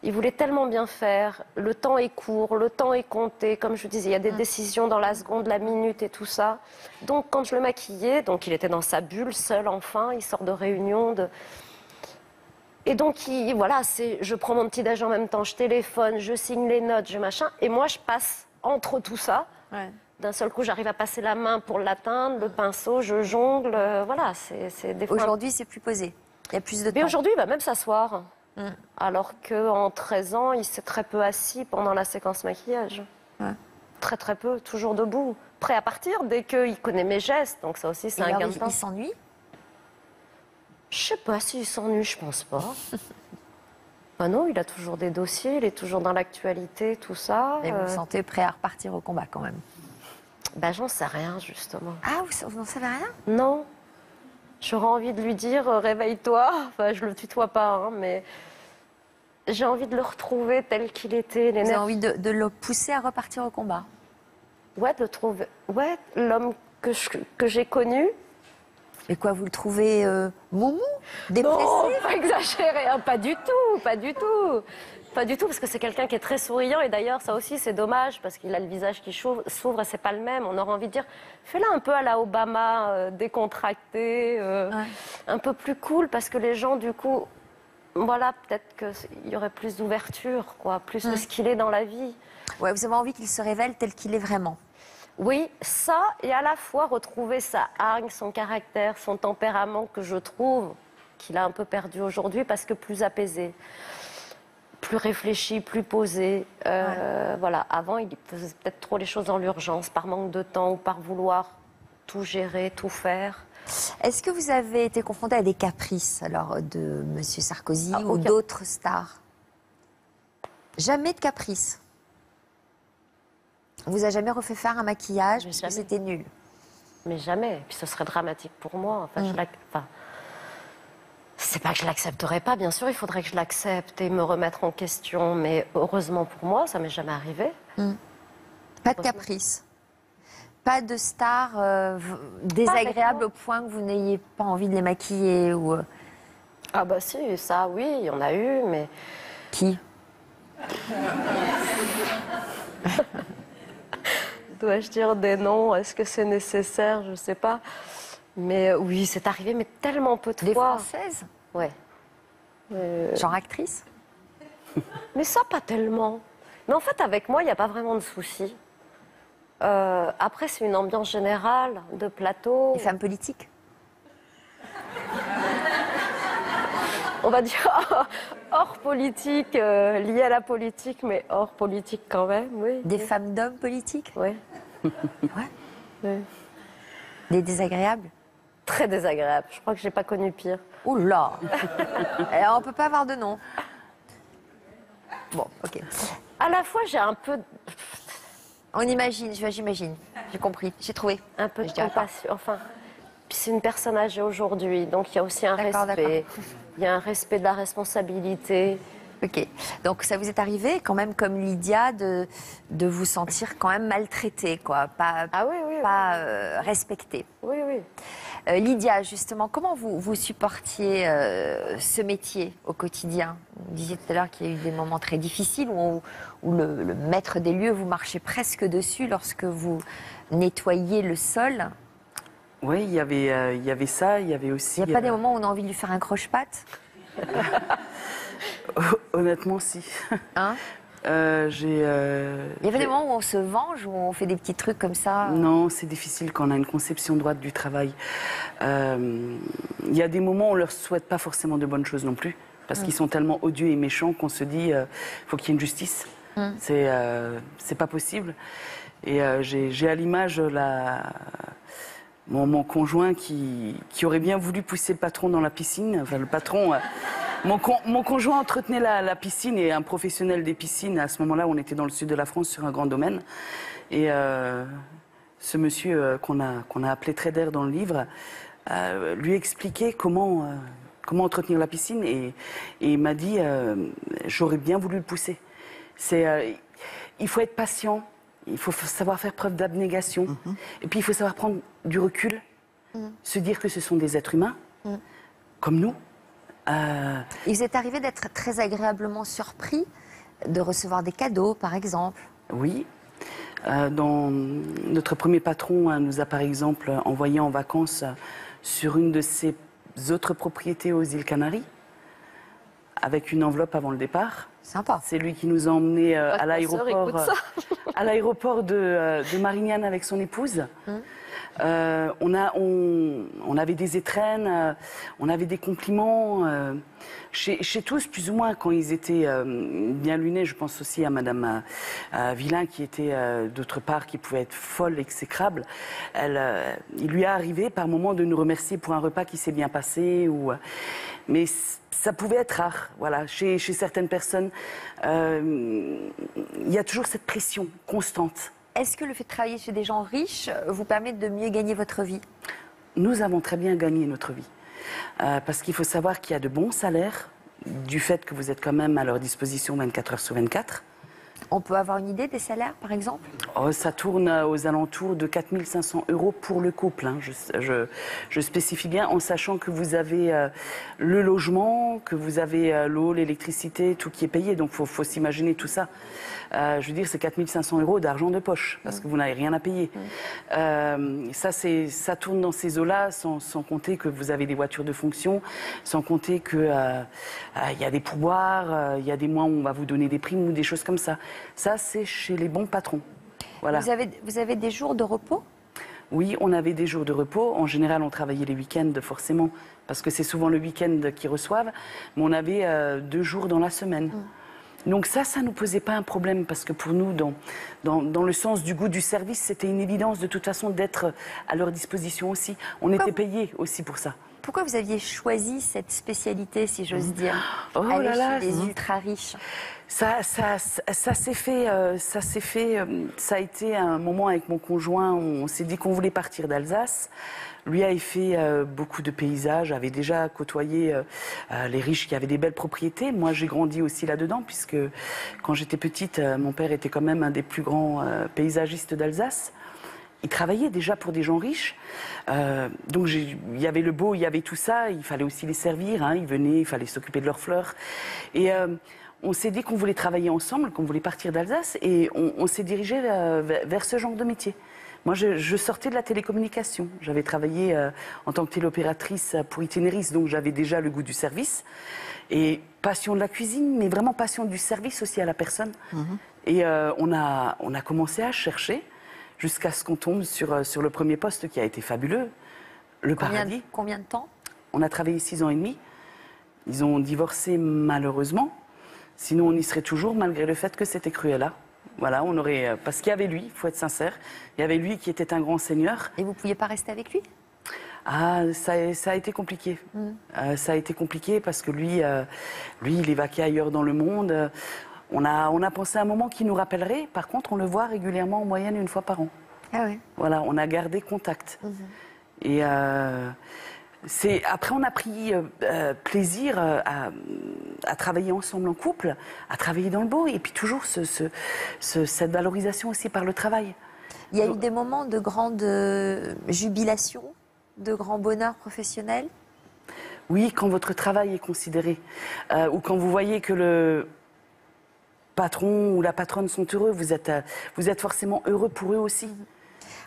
il voulait tellement bien faire, le temps est court, le temps est compté, comme je vous disais, il y a des décisions dans la seconde, la minute et tout ça. Donc quand je le maquillais, donc il était dans sa bulle, seul enfin, il sort de réunion, et donc voilà, je prends mon petit déj en même temps, je téléphone, je signe les notes, je machin, et moi je passe entre tout ça. Ouais. D'un seul coup, j'arrive à passer la main pour l'atteindre, le pinceau, je jongle, voilà, c'est des fois... Aujourd'hui, c'est plus posé, il y a plus de temps. Mais aujourd'hui, il va même s'asseoir. Alors qu'en 13 ans, il s'est très peu assis pendant la séquence maquillage. Ouais. Très très peu, toujours debout. Prêt à partir dès qu'il connaît mes gestes. Donc ça aussi, c'est un gain de temps. Il s'ennuie? Je sais pas s'il s'ennuie, je pense pas. Ben non, il a toujours des dossiers, il est toujours dans l'actualité, tout ça. Et vous vous sentez prêt à repartir au combat quand même? Ben j'en sais rien, justement. Ah, vous n'en savez rien? Non. J'aurais envie de lui dire réveille-toi. Enfin, je le tutoie pas, hein, mais j'ai envie de le retrouver tel qu'il était. Vous avez envie de le pousser à repartir au combat? Ouais, de trouver. Ouais, l'homme que j'ai connu. Et quoi, vous le trouvez moumou, dépressif? Non, pas exagéré, hein, pas du tout, pas du tout. Pas du tout, parce que c'est quelqu'un qui est très souriant. Et d'ailleurs, ça aussi, c'est dommage, parce qu'il a le visage qui s'ouvre et c'est pas le même. On aurait envie de dire, fais-la un peu à la Obama, décontracté, un peu plus cool, parce que les gens, du coup, voilà, peut-être qu'il y aurait plus d'ouverture, quoi, plus de ce qu'il est dans la vie. Ouais, vous avez envie qu'il se révèle tel qu'il est vraiment? Oui, ça, et à la fois retrouver sa hargne, son caractère, son tempérament, que je trouve qu'il a un peu perdu aujourd'hui, parce que plus apaisé. Plus réfléchi, plus posé. Voilà. Avant, il faisait peut-être trop les choses dans l'urgence, par manque de temps ou par vouloir tout gérer, tout faire. Est-ce que vous avez été confronté à des caprices alors, de M. Sarkozy ou d'autres stars? Jamais de caprices? On vous a jamais refait faire un maquillage parce que c'était nul? Mais jamais. Puis ce serait dramatique pour moi. Enfin, c'est pas que je l'accepterais pas, bien sûr, il faudrait que je l'accepte et me remettre en question, mais heureusement pour moi, ça m'est jamais arrivé. Pas de caprice? Pas de star désagréable au point que vous n'ayez pas envie de les maquiller ou... Ah bah si, ça oui, il y en a eu, mais... Qui? Dois-je dire des noms? Est-ce que c'est nécessaire? Je sais pas. Mais oui, c'est arrivé, mais tellement peu de fois. Des Françaises? Ouais. Genre actrice? Mais ça, pas tellement. Mais en fait, avec moi, il n'y a pas vraiment de souci. Après, c'est une ambiance générale de plateau. Les femmes politiques? On va dire hors politique, liées à la politique, mais hors politique quand même, oui. Des femmes d'hommes politiques? Oui. Ouais. Oui. Des désagréables? Très désagréable. Je crois que j'ai pas connu pire. Ouh là. Alors, on peut pas avoir de nom. Bon, ok. À la fois, j'ai un peu... On imagine, j'imagine. J'ai compris, j'ai trouvé. Un peu de compassion. Enfin, puis c'est une personne âgée aujourd'hui, donc il y a aussi un respect. Il y a un respect de la responsabilité. Ok. Donc ça vous est arrivé quand même, comme Lydia, de vous sentir quand même maltraitée, quoi, pas respectée. Oui, oui. Lydia, justement, comment vous supportiez ce métier au quotidien? Vous disiez tout à l'heure qu'il y a eu des moments très difficiles où le maître des lieux vous marchait presque dessus lorsque vous nettoyiez le sol. Oui, il y avait ça, il y avait aussi... Il n'y a pas des moments où on a envie de lui faire un croche-patte? Honnêtement, si. Hein? Il y avait des moments où on se venge, où on fait des petits trucs comme ça. Non, c'est difficile quand on a une conception droite du travail. Il y a des moments où on leur souhaite pas forcément de bonnes choses non plus, parce qu'ils sont tellement odieux et méchants qu'on se dit faut qu'il y ait une justice. C'est pas possible. Et j'ai à l'image mon conjoint qui aurait bien voulu pousser le patron dans la piscine. Enfin, le patron. Mon conjoint entretenait la piscine et un professionnel des piscines. À ce moment-là, on était dans le sud de la France sur un grand domaine. Et ce monsieur qu'on a appelé trader dans le livre lui expliquait comment entretenir la piscine et il m'a dit j'aurais bien voulu le pousser. Il faut être patient, il faut savoir faire preuve d'abnégation et puis il faut savoir prendre du recul, se dire que ce sont des êtres humains comme nous. Il vous est arrivé d'être très agréablement surpris, de recevoir des cadeaux, par exemple? Oui. Notre premier patron nous a, par exemple, envoyé en vacances sur une de ses autres propriétés aux îles Canaries, avec une enveloppe avant le départ. Sympa. C'est lui qui nous a emmenés à l'aéroport de Marignane avec son épouse. On avait des étrennes, on avait des compliments. Chez tous, plus ou moins, quand ils étaient bien lunés, je pense aussi à Madame Villain, qui était d'autre part, qui pouvait être folle, exécrable. Il lui est arrivé par moments de nous remercier pour un repas qui s'est bien passé. Mais ça pouvait être rare. Voilà. Chez certaines personnes, il y a toujours cette pression constante. Est-ce que le fait de travailler chez des gens riches vous permet de mieux gagner votre vie? Nous avons très bien gagné notre vie. Parce qu'il faut savoir qu'il y a de bons salaires, du fait que vous êtes quand même à leur disposition 24 heures sur 24. On peut avoir une idée des salaires, par exemple? Ça tourne aux alentours de 4 500 € pour le couple. Hein. Je spécifie bien, en sachant que vous avez le logement, que vous avez l'eau, l'électricité, tout qui est payé. Donc il faut s'imaginer tout ça. Je veux dire, c'est 4 500 € d'argent de poche, parce que vous n'avez rien à payer. Ça tourne dans ces eaux-là, sans compter que vous avez des voitures de fonction, sans compter qu'il y a des pourboires, il y a des mois où on va vous donner des primes ou des choses comme ça. Ça, c'est chez les bons patrons. Voilà. Vous avez des jours de repos? Oui, on avait des jours de repos. En général, on travaillait les week-ends, forcément, parce que c'est souvent le week-end qu'ils reçoivent. Mais on avait 2 jours dans la semaine. Donc ça ne nous posait pas un problème, parce que pour nous, dans le sens du goût du service, c'était une évidence de toute façon d'être à leur disposition aussi. On était payés aussi pour ça. Pourquoi vous aviez choisi cette spécialité, si j'ose dire, aller chez les ultra riches? Ça s'est fait, ça a été un moment avec mon conjoint, on s'est dit qu'on voulait partir d'Alsace. Lui a fait beaucoup de paysages, avait déjà côtoyé les riches qui avaient des belles propriétés. Moi, j'ai grandi aussi là-dedans, puisque quand j'étais petite, mon père était quand même un des plus grands paysagistes d'Alsace. Il travaillait déjà pour des gens riches. Donc il y avait le beau, il y avait tout ça. Il fallait aussi les servir. Hein. Ils venaient, il fallait s'occuper de leurs fleurs. Et on s'est dit qu'on voulait travailler ensemble, qu'on voulait partir d'Alsace. Et on s'est dirigé vers ce genre de métier. Moi, je sortais de la télécommunication. J'avais travaillé en tant que téléopératrice pour Itinéris, donc j'avais déjà le goût du service. Et passion de la cuisine, mais vraiment passion du service aussi à la personne. Et on a commencé à chercher jusqu'à ce qu'on tombe sur le premier poste qui a été fabuleux, le paradis. Combien de temps? On a travaillé 6 ans et demi. Ils ont divorcé malheureusement. Sinon, on y serait toujours, malgré le fait que c'était Cruella. Voilà, on aurait... Parce qu'il y avait lui, il faut être sincère, il y avait lui qui était un grand seigneur. Et vous ne pouviez pas rester avec lui? Ça a été compliqué. Ça a été compliqué parce que lui, il est vaqué ailleurs dans le monde. On a pensé à un moment qui nous rappellerait. Par contre, on le voit régulièrement en moyenne 1 fois par an. Ah oui. Voilà, on a gardé contact. Et après, on a pris plaisir à travailler ensemble en couple, à travailler dans le beau, et puis toujours cette valorisation aussi par le travail. Il y a eu des moments de grande jubilation, de grand bonheur professionnel? Oui, quand votre travail est considéré, ou quand vous voyez que le patron ou la patronne sont heureux, vous êtes forcément heureux pour eux aussi.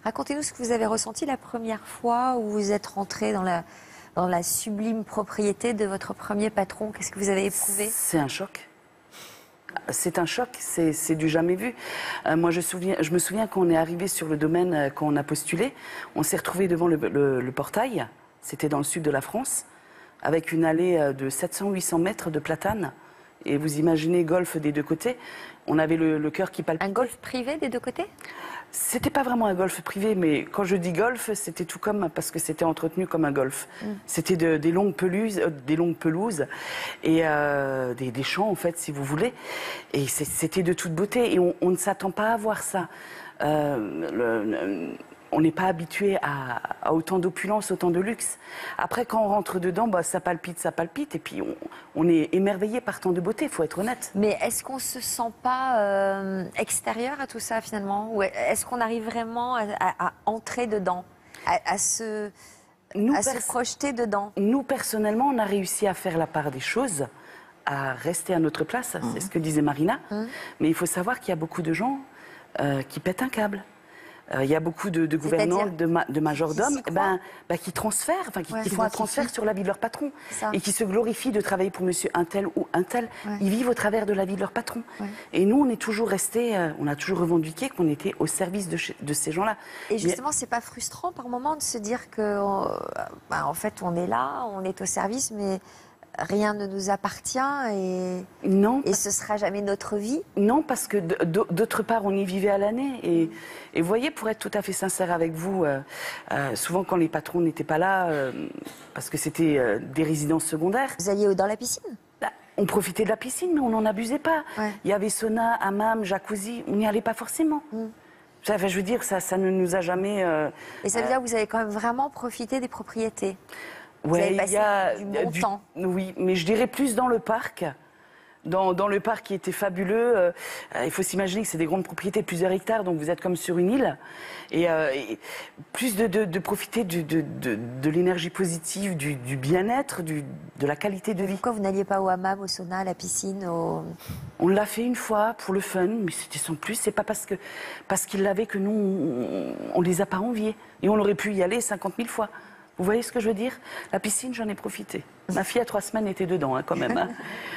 Racontez-nous ce que vous avez ressenti la première fois où vous êtes rentré dans la sublime propriété de votre premier patron. Qu'est-ce que vous avez éprouvé? C'est un choc. c'est un choc, c'est du jamais vu. Moi, je me souviens quand on est arrivé sur le domaine, quand on a postulé, on s'est retrouvé devant le portail, c'était dans le sud de la France, avec une allée de 700-800 mètres de platanes. Et vous imaginez golf des deux côtés. On avait le cœur qui palpitait. Un golf privé des deux côtés? C'était pas vraiment un golf privé, mais quand je dis golf, c'était tout comme, parce que c'était entretenu comme un golf. C'était des longues pelouses et des champs, en fait, si vous voulez. Et c'était de toute beauté. Et on ne s'attend pas à voir ça. On n'est pas habitué à autant d'opulence, autant de luxe. Après, quand on rentre dedans, bah, ça palpite, et puis on est émerveillé par tant de beauté, il faut être honnête. Mais est-ce qu'on se sent pas extérieur à tout ça, finalement? Ou est-ce qu'on arrive vraiment à entrer dedans, à se projeter dedans? Nous, personnellement, on a réussi à faire la part des choses, à rester à notre place, c'est ce que disait Marina. Mais il faut savoir qu'il y a beaucoup de gens qui pètent un câble. Il y a beaucoup de gouvernants, de majordomes qui transfèrent, qui font un transfert sur la vie de leur patron et qui se glorifient de travailler pour monsieur un tel ou un tel. Ils vivent au travers de la vie de leur patron. Et nous, on est toujours restés, on a toujours revendiqué qu'on était au service de ces gens-là. Et justement, c'est pas frustrant par moment de se dire que, en fait, on est là, on est au service, mais rien ne nous appartient et ce sera jamais notre vie? Non, parce que d'autre part, on y vivait à l'année. Et vous voyez, pour être tout à fait sincère avec vous, souvent quand les patrons n'étaient pas là, parce que c'était des résidences secondaires. Vous alliez dans la piscine? On profitait de la piscine, mais on n'en abusait pas. Il y avait sauna, hammam, jacuzzi, on n'y allait pas forcément. Enfin, je veux dire, ça ne nous a jamais... Et ça veut dire que vous avez quand même vraiment profité des propriétés? Oui, il y a du bon temps. Oui, mais je dirais plus dans le parc. Dans le parc qui était fabuleux. Il faut s'imaginer que c'est des grandes propriétés, plusieurs hectares, donc vous êtes comme sur une île. Et plus de profiter de l'énergie positive, du bien-être, de la qualité de vie. Pourquoi vous n'alliez pas au hammam, au sauna, à la piscine On l'a fait une fois pour le fun, mais c'était sans plus. C'est pas parce qu'ils l'avaient que nous, on les a pas enviés. Et on aurait pu y aller 50 000 fois. Vous voyez ce que je veux dire? La piscine, j'en ai profité. Ma fille, à 3 semaines, était dedans, quand même.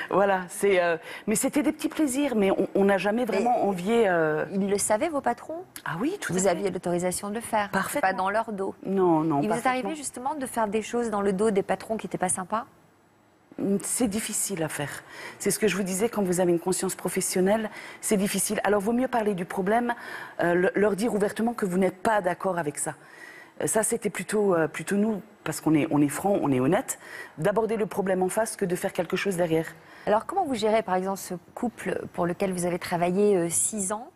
Voilà, mais c'était des petits plaisirs, mais on n'a jamais vraiment envié... Ils le savaient, vos patrons? Ah oui, tout à fait. Vous aviez l'autorisation de le faire? Parfaitement. Pas dans leur dos? Non, Il vous est arrivé, justement, de faire des choses dans le dos des patrons qui n'étaient pas sympas? C'est difficile à faire. C'est ce que je vous disais, quand vous avez une conscience professionnelle, c'est difficile. Alors, vaut mieux parler du problème, leur dire ouvertement que vous n'êtes pas d'accord avec ça. Ça, c'était plutôt nous, parce qu'on est franc, on est honnête, d'aborder le problème en face que de faire quelque chose derrière. Alors, comment vous gérez, par exemple, ce couple pour lequel vous avez travaillé 6 ans?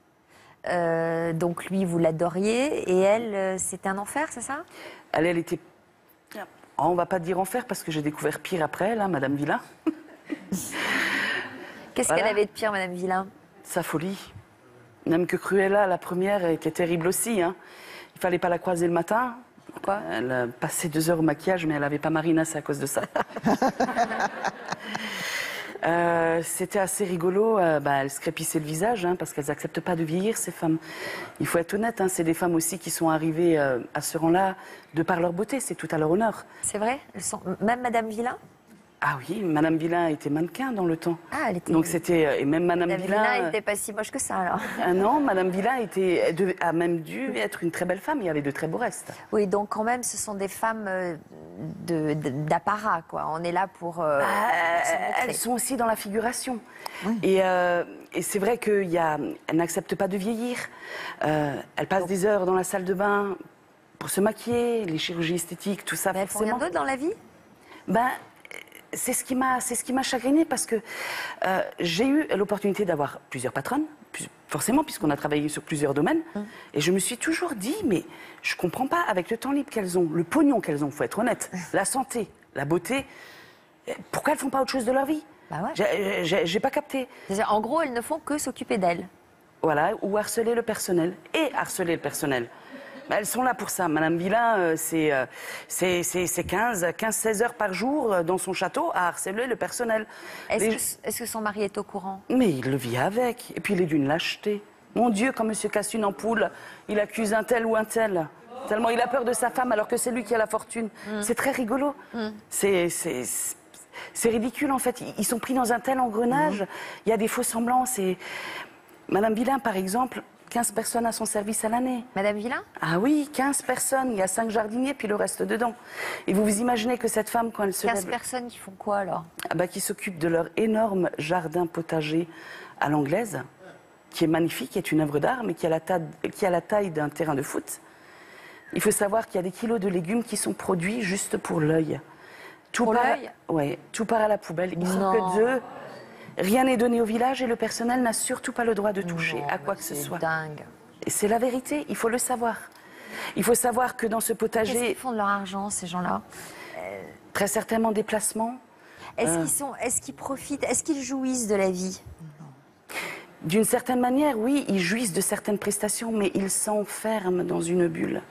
Donc, lui, vous l'adoriez, et elle, c'était un enfer, c'est ça? Elle était... Oh, on ne va pas dire enfer, parce que j'ai découvert pire après elle, Madame Villain. Qu'est-ce qu'elle avait de pire, Madame Villain? Sa folie. Même que Cruella, la première, était terrible aussi, Il fallait pas la croiser le matin. Pourquoi? Elle passait 2 heures au maquillage, mais elle n'avait pas Marina, c'est à cause de ça. C'était assez rigolo. Elles se crépissaient le visage, parce qu'elles n'acceptent pas de vieillir, ces femmes. Il faut être honnête, c'est des femmes aussi qui sont arrivées à ce rang-là de par leur beauté, c'est tout à leur honneur. C'est vrai? Même Madame Villain? Ah oui, Madame Villain était mannequin dans le temps. Ah, elle était... Donc c'était... Et même Madame Villain n'était pas si moche que ça, alors. Non, Madame Villain a même dû être une très belle femme. Il y avait de très beaux restes. Oui, donc quand même, ce sont des femmes d'apparat, quoi. On est là pour... elles sont aussi dans la figuration. Oui. Et c'est vrai qu'elles n'acceptent pas de vieillir. Elles passent des heures dans la salle de bain pour se maquiller, les chirurgies esthétiques, tout ça. Mais elles font rien d'autre dans la vie? C'est ce qui m'a chagrinée, parce que j'ai eu l'opportunité d'avoir plusieurs patronnes, forcément, puisqu'on a travaillé sur plusieurs domaines. Et je me suis toujours dit, mais je ne comprends pas, avec le temps libre qu'elles ont, le pognon qu'elles ont, il faut être honnête, la santé, la beauté, pourquoi elles ne font pas autre chose de leur vie? J'ai pas capté. En gros, elles ne font que s'occuper d'elles. Voilà, ou harceler le personnel. Et harceler le personnel. Elles sont là pour ça. Madame Villain, c'est 15-16 heures par jour dans son château à harceler le personnel. Est-ce que son mari est au courant? Mais il le vit avec. Et puis il est d'une lâcheté. Mon Dieu, quand monsieur casse une ampoule, il accuse un tel ou un tel. Tellement il a peur de sa femme alors que c'est lui qui a la fortune. C'est très rigolo. C'est ridicule, en fait. Ils sont pris dans un tel engrenage. Il y a des faux semblants. Madame Villain, par exemple, 15 personnes à son service à l'année. Madame Villain? Ah oui, 15 personnes. Il y a 5 jardiniers, puis le reste dedans. Et vous vous imaginez que cette femme, quand elle se 15 lève... personnes qui font quoi, alors? Qui s'occupent de leur énorme jardin potager à l'anglaise, qui est magnifique, qui est une œuvre d'art, mais qui a la taille d'un terrain de foot. Il faut savoir qu'il y a des kilos de légumes qui sont produits juste pour l'œil. Pour l'œil? Oui, tout part à la poubelle. Ils sont Non. que 2. Rien n'est donné au village et le personnel n'a surtout pas le droit de toucher Non, à quoi mais que ce c'est soit. dingue. Et c'est la vérité, il faut le savoir. Il faut savoir que dans ce Qu'est-ce potager, qu'ils font de leur argent, ces gens-là? très certainement des placements. Est-ce qu'ils profitent? Est-ce qu'ils jouissent de la vie? D'une certaine manière, oui, ils jouissent de certaines prestations, mais ils s'enferment dans une bulle.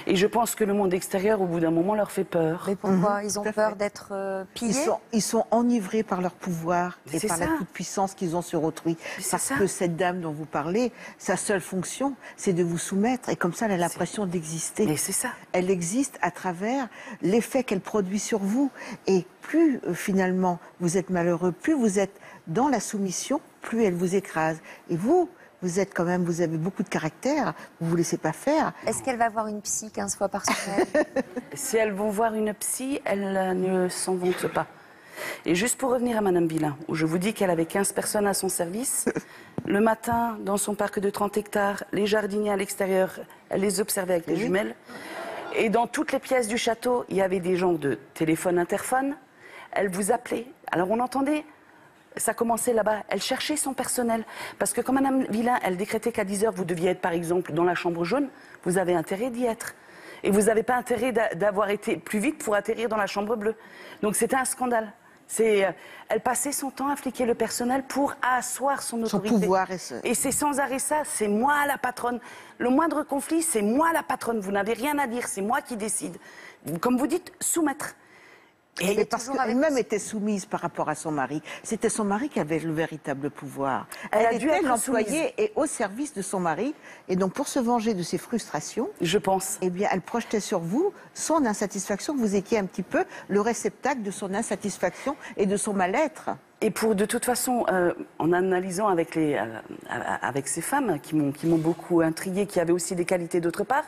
Et je pense que le monde extérieur, au bout d'un moment, leur fait peur. Mais pourquoi? Ils ont tout à peur fait. d'être pillés? Ils sont enivrés par leur pouvoir et C'est par la ça. toute-puissance qu'ils ont sur autrui. C'est Parce ça. que cette dame dont vous parlez, sa seule fonction, c'est de vous soumettre. Et comme ça, elle a l'impression d'exister. Mais c'est ça. Elle existe à travers l'effet qu'elle produit sur vous. Et plus, finalement, vous êtes malheureux, plus vous êtes dans la soumission, plus elle vous écrase. Et vous êtes quand même, vous avez beaucoup de caractère, vous ne vous laissez pas faire. Est-ce qu'elle va voir une psy 15 fois par semaine? Si elles vont voir une psy, elles ne s'en vantent pas. Et juste pour revenir à Madame Villain, où je vous dis qu'elle avait 15 personnes à son service, le matin, dans son parc de 30 hectares, les jardiniers à l'extérieur, elle les observait avec les jumelles. Et dans toutes les pièces du château, il y avait des gens de téléphone-interphone. Elle vous appelait. Alors on entendait, ça commençait là-bas. Elle cherchait son personnel. Parce que quand Madame Villain, elle décrétait qu'à 10h, vous deviez être par exemple dans la chambre jaune, vous avez intérêt d'y être. Et vous n'avez pas intérêt d'avoir été plus vite pour atterrir dans la chambre bleue. Donc c'était un scandale. Elle passait son temps à fliquer le personnel pour asseoir son autorité. pouvoir Et c'est sans arrêt ça, c'est moi la patronne. Le moindre conflit, c'est moi la patronne. Vous n'avez rien à dire, c'est moi qui décide. Comme vous dites, soumettre. Et parce toujours avec qu'elle-même vous. était soumise par rapport à son mari. C'était son mari qui avait le véritable pouvoir. Elle a Elle dû était être l'employée et au service de son mari. Et donc, pour se venger de ses frustrations, Je pense. eh bien, elle projetait sur vous son insatisfaction. Vous étiez un petit peu le réceptacle de son insatisfaction et de son mal-être. Et de toute façon, en analysant avec ces femmes qui m'ont beaucoup intriguée, qui avaient aussi des qualités d'autre part,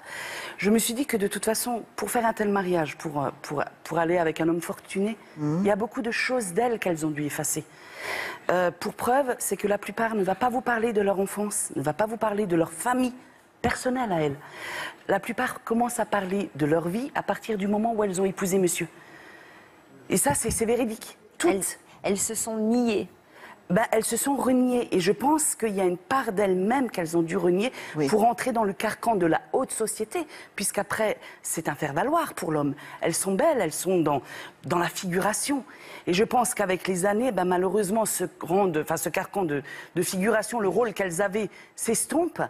je me suis dit que de toute façon, pour faire un tel mariage, pour aller avec un homme fortuné, il y a beaucoup de choses d'elles qu'elles ont dû effacer. Pour preuve, c'est que la plupart ne va pas vous parler de leur enfance, ne va pas vous parler de leur famille personnelle à elles. La plupart commencent à parler de leur vie à partir du moment où elles ont épousé monsieur. Et ça, c'est véridique. Toutes. Elles se sont niées. Elles se sont reniées et je pense qu'il y a une part d'elles-mêmes qu'elles ont dû renier pour entrer dans le carcan de la haute société, puisqu'après, c'est un faire-valoir pour l'homme. Elles sont belles, elles sont dans la figuration. Et je pense qu'avec les années, malheureusement, ce carcan de figuration, le rôle qu'elles avaient s'estompe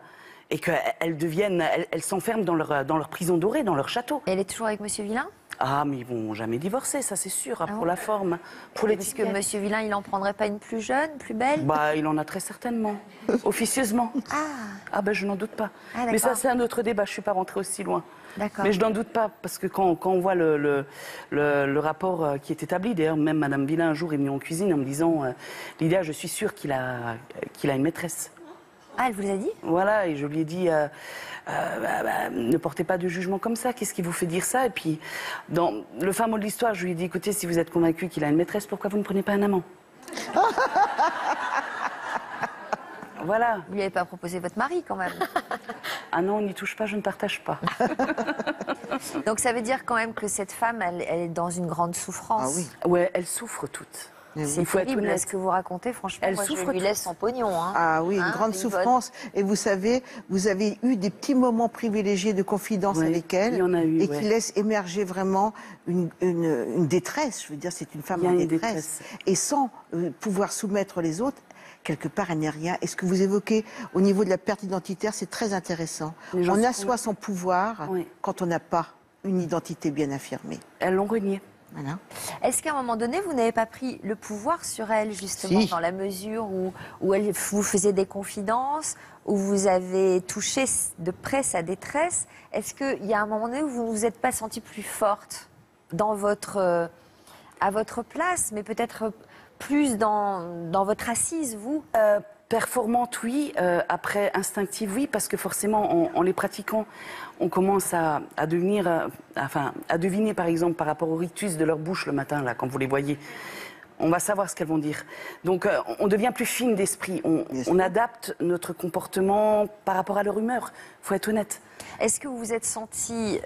et qu'elles s'enferment dans leur prison dorée, dans leur château. Et elle est toujours avec Monsieur Villain? Ah, mais ils vont jamais divorcer, ça c'est sûr, pour la forme, pour Parce que l'étiquette. Monsieur Villain, il n'en prendrait pas une plus jeune, plus belle? Il en a très certainement, officieusement. Ah je n'en doute pas. Ah, mais ça d'accord. c'est un autre débat, je ne suis pas rentrée aussi loin. D'accord. Mais je n'en doute pas, parce que quand on voit le rapport qui est établi, d'ailleurs même Madame Villain un jour est venue en cuisine en me disant Lydia, je suis sûre qu'il a une maîtresse. Ah, elle vous l'a dit? Voilà, et je lui ai dit, ne portez pas de jugement comme ça, qu'est-ce qui vous fait dire ça? Et puis, dans le fin mot de l'histoire, je lui ai dit, écoutez, si vous êtes convaincu qu'il a une maîtresse, pourquoi vous ne prenez pas un amant? Voilà. Vous lui avez pas proposé votre mari, quand même? Ah non, on n'y touche pas, je ne partage pas. Donc ça veut dire quand même que cette femme, elle est dans une grande souffrance. Ah oui. Ouais, elles souffrent toutes. C'est Il faut être terrible honnête. ce que vous racontez, franchement. Elle moi, souffre je lui toute. laisse son pognon. Hein. Ah oui, une Hein, grande une souffrance. Et vous savez, vous avez eu des petits moments privilégiés de confidence Oui, avec elle. il y en a eu, et ouais. qui laissent émerger vraiment une détresse. Je veux dire, c'est une femme Il y a en une détresse. détresse. Et sans pouvoir soumettre les autres, quelque part, elle n'est rien. Et ce que vous évoquez au niveau de la perte identitaire, c'est très intéressant. Les gens On se assoit son pouvoir Oui. quand on n'a pas une identité bien affirmée. Elles l'ont renié. Voilà. Est-ce qu'à un moment donné, vous n'avez pas pris le pouvoir sur elle, justement, Si. dans la mesure où elle vous faisait des confidences, où vous avez touché de près sa détresse? Est-ce qu'il y a un moment donné où vous ne vous êtes pas sentie plus forte dans votre à votre place, mais peut-être plus dans votre assise, vous? Performante, oui. Après, instinctive, oui, parce que forcément, en les pratiquant, on commence à devenir, à deviner, par exemple, par rapport au rictus de leur bouche le matin, là, quand vous les voyez. On va savoir ce qu'elles vont dire. Donc, on devient plus fine d'esprit. On adapte notre comportement par rapport à leur humeur. Il faut être honnête. Est-ce que vous vous êtes sentie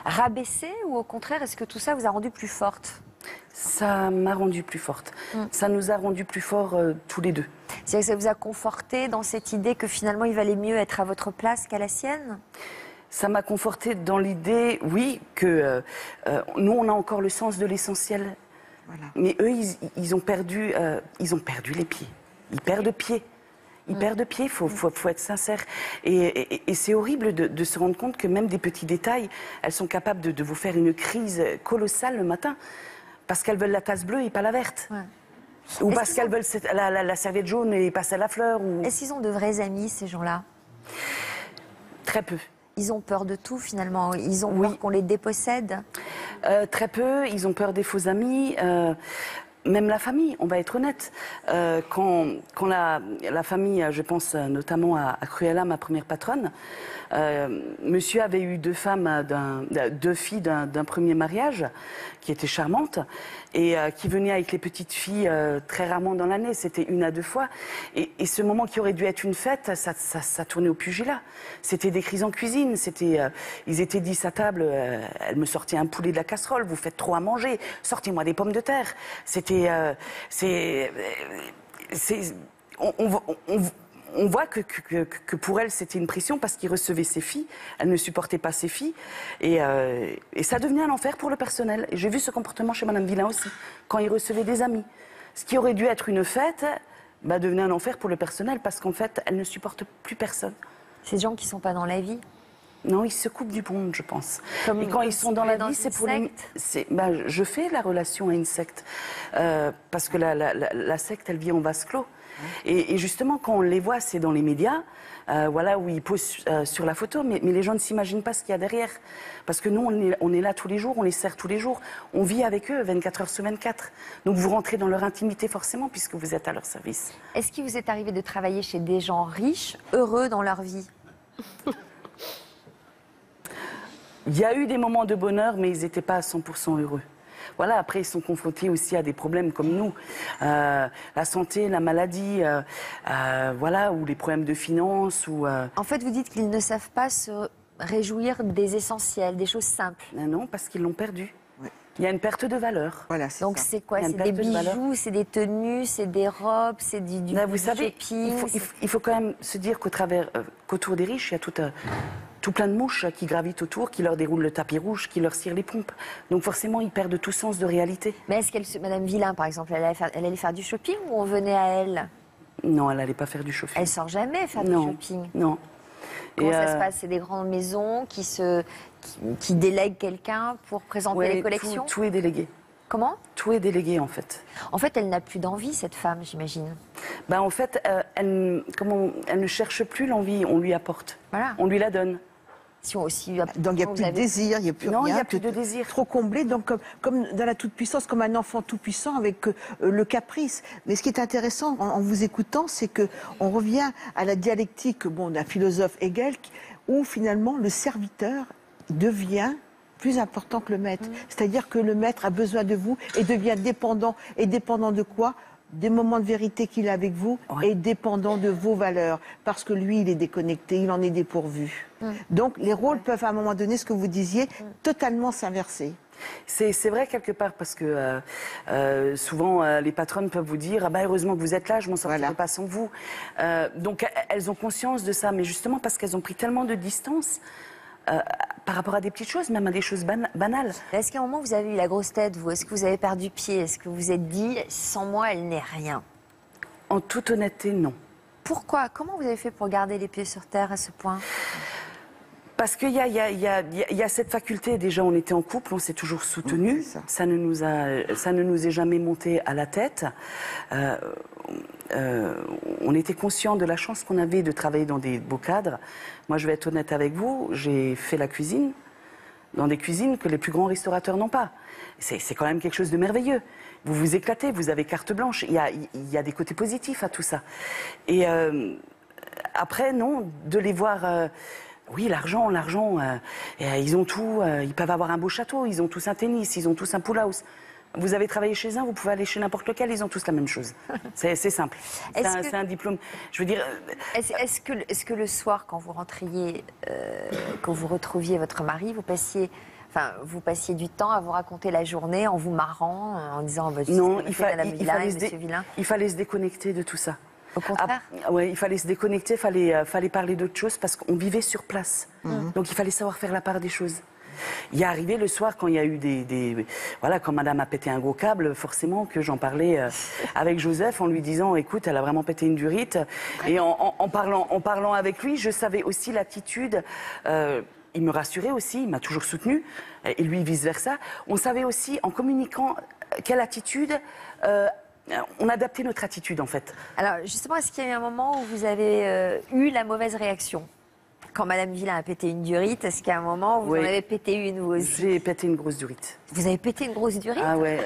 rabaissée ou au contraire, est-ce que tout ça vous a rendue plus forte? Ça m'a rendue plus forte. Ça nous a rendus plus forts tous les deux. C'est-à-dire que ça vous a conforté dans cette idée que finalement il valait mieux être à votre place qu'à la sienne? Ça m'a conforté dans l'idée, oui, que nous, on a encore le sens de l'essentiel. Voilà. Mais eux, ils ont perdu les pieds. Ils perdent pied. Ils perdent pied, il faut être sincère. Et c'est horrible de se rendre compte que même des petits détails, elles sont capables de vous faire une crise colossale le matin. Parce qu'elles veulent la tasse bleue et pas la verte. Ouais. Ou parce qu'elles veulent la serviette jaune et passer à la fleur. Ou... Est-ce qu'ils ont de vrais amis, ces gens-là? Très peu. Ils ont peur de tout, finalement. Ils ont peur qu'on les dépossède. Très peu. Ils ont peur des faux amis. Même la famille, on va être honnête. Quand la famille, je pense notamment à Cruella, ma première patronne, monsieur avait eu deux filles d'un premier mariage qui étaient charmantes et qui venaient avec les petites filles très rarement dans l'année, c'était 1 à 2 fois. Et ce moment qui aurait dû être une fête, ça tournait au pugilat. C'était des crises en cuisine, ils étaient 10 à table, elle me sortait un poulet de la casserole, vous faites trop à manger, sortez-moi des pommes de terre. On voit que pour elle, c'était une pression parce qu'il recevait ses filles. Elle ne supportait pas ses filles. Et ça devenait un enfer pour le personnel. Et j'ai vu ce comportement chez Madame Villain aussi, quand il recevait des amis. Ce qui aurait dû être une fête, devenait un enfer pour le personnel parce qu'en fait, elle ne supporte plus personne. Ces gens qui ne sont pas dans la vie? Non, ils se coupent du monde, je pense. Et quand ils sont dans la vie, c'est pour les... je fais la relation à une secte. Parce que la secte, elle vit en vase clos. Et justement, quand on les voit, c'est dans les médias, où ils posent sur la photo, mais les gens ne s'imaginent pas ce qu'il y a derrière. Parce que nous, on est là tous les jours, on les sert tous les jours, on vit avec eux 24 heures sur 24. Donc vous rentrez dans leur intimité forcément, puisque vous êtes à leur service. Est-ce qu'il vous est arrivé de travailler chez des gens riches, heureux dans leur vie? Il y a eu des moments de bonheur, mais ils n'étaient pas à 100% heureux. Voilà, après, ils sont confrontés aussi à des problèmes comme nous. La santé, la maladie, ou les problèmes de finances. En fait, vous dites qu'ils ne savent pas se réjouir des essentiels, des choses simples. Non, parce qu'ils l'ont perdu. Oui. Il y a une perte de valeur. Voilà, donc c'est quoi? C'est des bijoux, c'est des tenues, c'est des robes, c'est du vous savez, il faut quand même se dire qu'autour des riches, il y a tout plein de mouches qui gravitent autour, qui leur déroulent le tapis rouge, qui leur cirent les pompes. Donc forcément, ils perdent tout sens de réalité. Mais est-ce Madame Villain, par exemple, elle allait faire du shopping ou on venait à elle? Non, elle n'allait pas faire du shopping. Elle sort jamais faire du shopping? Non. Comment ça se passe? C'est des grandes maisons qui délèguent quelqu'un pour présenter les collections? Tout est délégué. Comment? Tout est délégué, en fait. En fait, elle n'a plus d'envie, cette femme, j'imagine. En fait, elle ne cherche plus l'envie, on lui apporte. Voilà. On lui la donne. Donc il n'y a plus de désir, il n'y a plus rien. Non, il n'y a plus de désir. Trop comblé, donc comme dans la toute-puissance, comme un enfant tout-puissant avec le caprice. Mais ce qui est intéressant en vous écoutant, c'est qu'on revient à la dialectique d'un philosophe Hegel, où finalement le serviteur devient plus important que le maître. C'est-à-dire que le maître a besoin de vous et devient dépendant. Et dépendant de quoi? Des moments de vérité qu'il a avec vous et dépendant de vos valeurs. Parce que lui, il est déconnecté, il en est dépourvu. Donc les rôles peuvent à un moment donné, ce que vous disiez, totalement s'inverser. C'est vrai quelque part parce que souvent les patronnes peuvent vous dire heureusement que vous êtes là, je m'en sortirai pas sans vous. Donc elles ont conscience de ça, mais justement parce qu'elles ont pris tellement de distance par rapport à des petites choses, même à des choses banales. Est-ce qu'à un moment vous avez eu la grosse tête, vous? Est-ce que vous avez perdu pied? Est-ce que vous vous êtes dit sans moi elle n'est rien? En toute honnêteté, non. Pourquoi? Comment vous avez fait pour garder les pieds sur terre à ce point? Parce qu'il y a cette faculté, déjà on était en couple, on s'est toujours soutenu, ça ne nous est jamais monté à la tête. On était conscient de la chance qu'on avait de travailler dans des beaux cadres. Moi je vais être honnête avec vous, j'ai fait la cuisine, dans des cuisines que les plus grands restaurateurs n'ont pas. C'est quand même quelque chose de merveilleux. Vous vous éclatez, vous avez carte blanche. Il y a des côtés positifs à tout ça. Et après, non, de les voir... oui, l'argent, ils ont tout. Ils peuvent avoir un beau château, ils ont tous un tennis, ils ont tous un pool house. Vous avez travaillé chez un, vous pouvez aller chez n'importe lequel, ils ont tous la même chose. C'est simple. C'est un diplôme. Je veux dire... Est-ce que le soir, quand vous rentriez, quand vous retrouviez votre mari, vous passiez du temps à vous raconter la journée en vous marrant, en disant non, il fallait se déconnecter de tout ça. Au contraire. Ouais, il fallait se déconnecter, fallait parler d'autre chose parce qu'on vivait sur place. Donc il fallait savoir faire la part des choses. Il est arrivé le soir quand il y a eu voilà, quand madame a pété un gros câble, forcément que j'en parlais avec Joseph en lui disant écoute, elle a vraiment pété une durite. Et en parlant avec lui, je savais aussi l'attitude. Il me rassurait aussi, il m'a toujours soutenu, et lui vice-versa. On savait aussi, en communiquant, quelle attitude... on adaptait notre attitude, en fait. Alors, justement, est-ce qu'il y a eu un moment où vous avez eu la mauvaise réaction ? Quand Madame Villain a pété une durite, est-ce qu'il y a un moment où vous en avez pété une, vous aussi ? J'ai pété une grosse durite. Vous avez pété une grosse durite ? Ah ouais.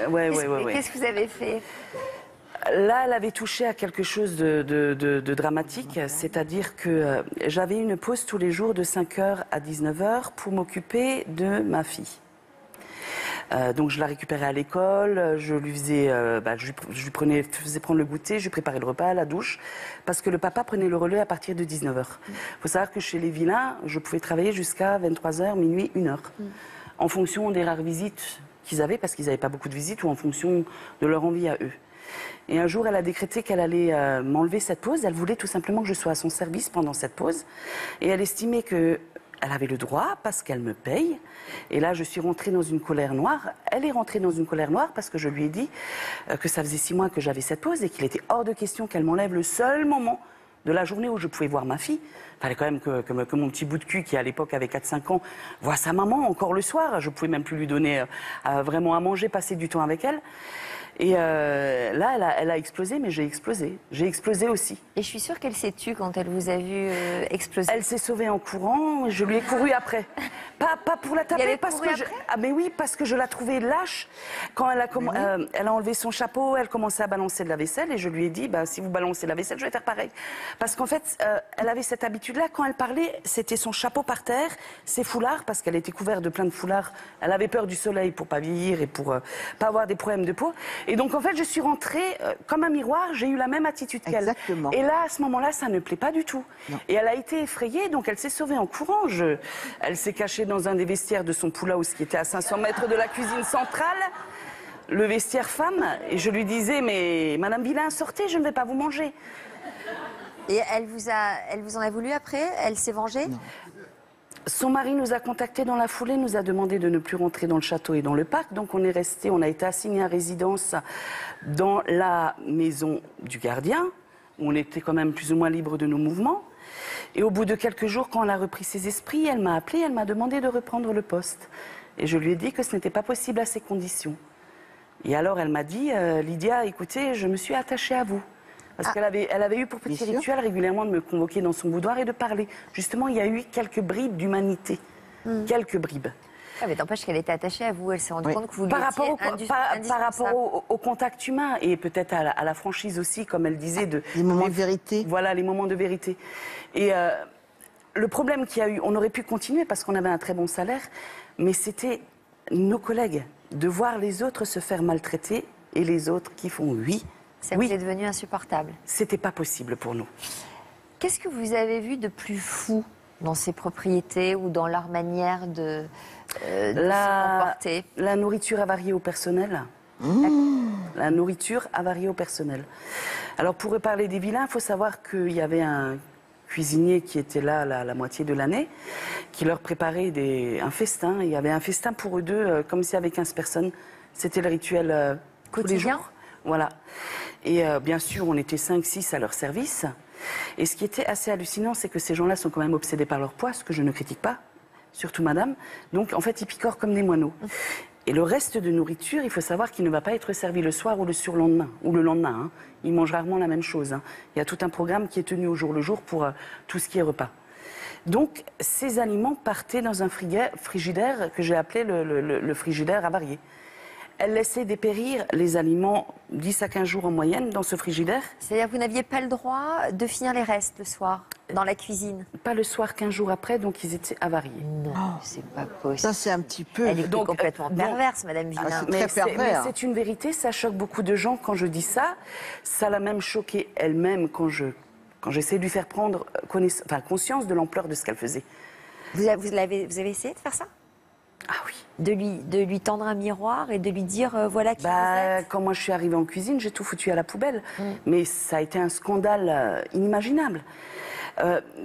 Qu'est-ce que vous avez fait ? Là, elle avait touché à quelque chose de dramatique, c'est-à-dire que j'avais une pause tous les jours de 5h à 19h pour m'occuper de ma fille. Donc je la récupérais à l'école, je lui faisais, je lui faisais prendre le goûter, je lui préparais le repas, la douche, parce que le papa prenait le relais à partir de 19h. Il faut savoir que chez les Villains, je pouvais travailler jusqu'à 23h, minuit, 1h, en fonction des rares visites qu'ils avaient, parce qu'ils n'avaient pas beaucoup de visites, ou en fonction de leur envie à eux. Et un jour, elle a décrété qu'elle allait m'enlever cette pause. Elle voulait tout simplement que je sois à son service pendant cette pause. Et elle estimait qu'elle avait le droit parce qu'elle me paye. Et là, je suis rentrée dans une colère noire. Elle est rentrée dans une colère noire parce que je lui ai dit que ça faisait 6 mois que j'avais cette pause et qu'il était hors de question qu'elle m'enlève le seul moment de la journée où je pouvais voir ma fille. Il fallait quand même que mon petit bout de cul, qui à l'époque avait 4-5 ans, voit sa maman encore le soir. Je ne pouvais même plus lui donner vraiment à manger, passer du temps avec elle. Et là, elle a explosé, mais j'ai explosé. J'ai explosé aussi. Et je suis sûre qu'elle s'est tue quand elle vous a vu exploser. Elle s'est sauvée en courant, je lui ai couru après. Pas pour la taper, parce que mais oui, parce que je la trouvais lâche. Quand elle a enlevé son chapeau, elle commençait à balancer de la vaisselle, et je lui ai dit, si vous balancez de la vaisselle, je vais faire pareil. Parce qu'en fait, elle avait cette habitude-là, quand elle parlait, c'était son chapeau par terre, ses foulards, parce qu'elle était couverte de plein de foulards. Elle avait peur du soleil pour pas vieillir et pour pas avoir des problèmes de peau. Et donc, en fait, je suis rentrée comme un miroir, j'ai eu la même attitude qu'elle. Exactement. Et là, à ce moment-là, ça ne plaît pas du tout. Non. Et elle a été effrayée, donc elle s'est sauvée en courant. Elle s'est cachée dans un des vestiaires de son pool house qui était à 500 mètres de la cuisine centrale, le vestiaire femme. Et je lui disais, mais Madame Villain, sortez, je ne vais pas vous manger. Et elle vous en a voulu après ? Elle s'est vengée ? Non. Son mari nous a contactés dans la foulée, nous a demandé de ne plus rentrer dans le château et dans le parc. Donc on est resté, on a été assigné à résidence dans la maison du gardien, où on était quand même plus ou moins libre de nos mouvements. Et au bout de quelques jours, quand elle a repris ses esprits, elle m'a appelé, elle m'a demandé de reprendre le poste. Et je lui ai dit que ce n'était pas possible à ces conditions. Et alors elle m'a dit, Lydia, écoutez, je me suis attachée à vous. Parce qu'elle avait eu pour petit rituel régulièrement de me convoquer dans son boudoir et de parler. Justement, il y a eu quelques bribes d'humanité. Quelques bribes. Ah, mais n'empêche qu'elle était attachée à vous. Elle s'est rendue compte que vous lui par rapport au contact humain et peut-être à la franchise aussi, comme elle disait. Les moments de vérité. Voilà, les moments de vérité. Et le problème qu'il y a eu, on aurait pu continuer parce qu'on avait un très bon salaire, mais c'était nos collègues, de voir les autres se faire maltraiter et les autres qui font oui. Ça vous est devenu insupportable. C'était pas possible pour nous. Qu'est-ce que vous avez vu de plus fou dans ces propriétés ou dans leur manière de se comporter ? La nourriture avariée au personnel. La nourriture avariée au personnel. Alors pour reparler des Villains, il faut savoir qu'il y avait un cuisinier qui était là la moitié de l'année, qui leur préparait un festin. Il y avait un festin pour eux deux, comme s'il y avait 15 personnes. C'était le rituel tous les jours. Voilà. Et bien sûr, on était 5-6 à leur service. Et ce qui était assez hallucinant, c'est que ces gens-là sont quand même obsédés par leur poids, ce que je ne critique pas, surtout madame. Donc, en fait, ils picorent comme des moineaux. Et le reste de nourriture, il faut savoir qu'il ne va pas être servi le soir ou le surlendemain, ou le lendemain. Hein. Ils mangent rarement la même chose. Hein. Il y a tout un programme qui est tenu au jour le jour pour tout ce qui est repas. Donc, ces aliments partaient dans un frigidaire que j'ai appelé le frigidaire avarié. Elle laissait dépérir les aliments 10 à 15 jours en moyenne dans ce frigidaire. C'est-à-dire que vous n'aviez pas le droit de finir les restes le soir, dans la cuisine? Pas le soir, 15 jours après, donc ils étaient avariés. Non, c'est pas possible. Ça, c'est un petit peu... Elle est Donc, complètement perverse, Madame Villain. Très pervers. Mais c'est une vérité, ça choque beaucoup de gens quand je dis ça. Ça l'a même choqué elle-même quand j'essaie de lui faire prendre conscience de l'ampleur de ce qu'elle faisait. Vous avez essayé de faire ça? Ah oui. De lui tendre un miroir et de lui dire voilà qui vous êtes? Quand moi je suis arrivée en cuisine, j'ai tout foutu à la poubelle. Mais ça a été un scandale inimaginable.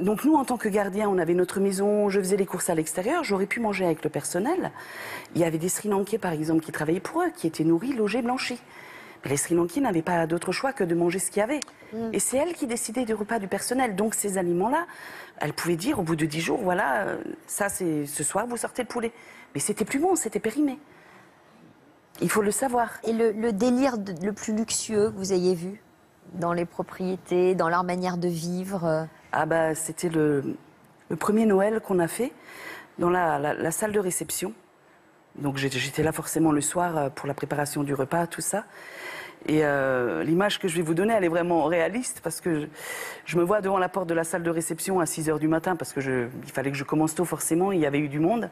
Donc nous, en tant que gardiens, on avait notre maison, je faisais les courses à l'extérieur, j'aurais pu manger avec le personnel. Il y avait des Sri Lankais, par exemple, qui travaillaient pour eux, qui étaient nourris, logés, blanchis. Mais les Sri Lankais n'avaient pas d'autre choix que de manger ce qu'il y avait. Et c'est elle qui décidait du repas du personnel. Donc ces aliments-là, elle pouvait dire au bout de 10 jours, voilà, ça c'est ce soir, vous sortez le poulet. Mais c'était plus bon, c'était périmé. Il faut le savoir. Et le délire le plus luxueux que vous ayez vu dans les propriétés, dans leur manière de vivre? C'était le premier Noël qu'on a fait dans la salle de réception. Donc j'étais là forcément le soir pour la préparation du repas, tout ça. Et l'image que je vais vous donner, elle est vraiment réaliste parce que je me vois devant la porte de la salle de réception à 6 h du matin parce que il fallait que je commence tôt forcément, il y avait eu du monde.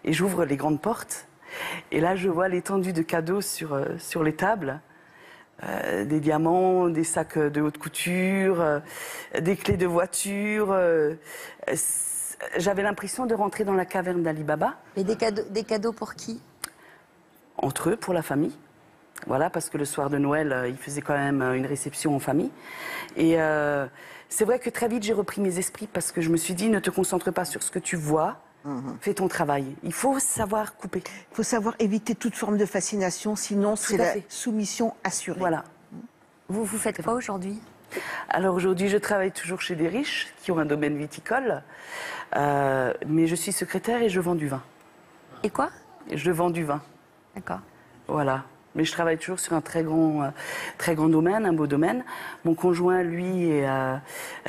Et j'ouvre les grandes portes et là je vois l'étendue de cadeaux sur les tables. Des diamants, des sacs de haute couture, des clés de voiture. J'avais l'impression de rentrer dans la caverne d'Ali Baba. Mais des cadeaux pour qui? Entre eux, pour la famille. Voilà, parce que le soir de Noël, ils faisaient quand même une réception en famille. Et c'est vrai que très vite, j'ai repris mes esprits parce que je me suis dit, ne te concentre pas sur ce que tu vois, fais ton travail. Il faut savoir couper. Il faut savoir éviter toute forme de fascination, sinon c'est la soumission assurée. Voilà. Vous faites quoi aujourd'hui? Alors aujourd'hui, je travaille toujours chez des riches qui ont un domaine viticole, mais je suis secrétaire et je vends du vin. Et quoi? Je vends du vin. D'accord. Voilà. Mais je travaille toujours sur un très grand domaine, un beau domaine. Mon conjoint, lui, est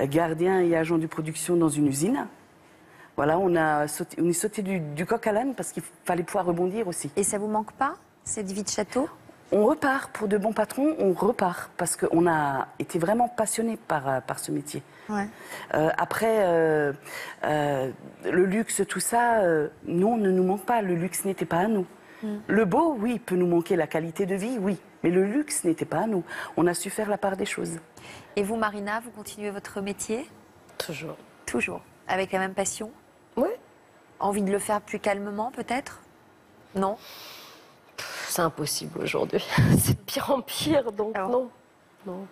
gardien et agent de production dans une usine. Voilà, on est sauté du coq à l'âne parce qu'il fallait pouvoir rebondir aussi. Et ça vous manque pas, cette vie de château? On repart, pour de bons patrons, on repart parce qu'on a été vraiment passionnés par ce métier. Ouais. Après, le luxe, tout ça, non, ne nous manque pas. Le luxe n'était pas à nous. Le beau, oui, peut nous manquer, la qualité de vie, oui. Mais le luxe n'était pas à nous. On a su faire la part des choses. Et vous, Marina, vous continuez votre métier? Toujours. Toujours. Avec la même passion? Oui. Envie de le faire plus calmement, peut-être? Non? C'est impossible aujourd'hui. C'est de pire en pire, donc non. Non.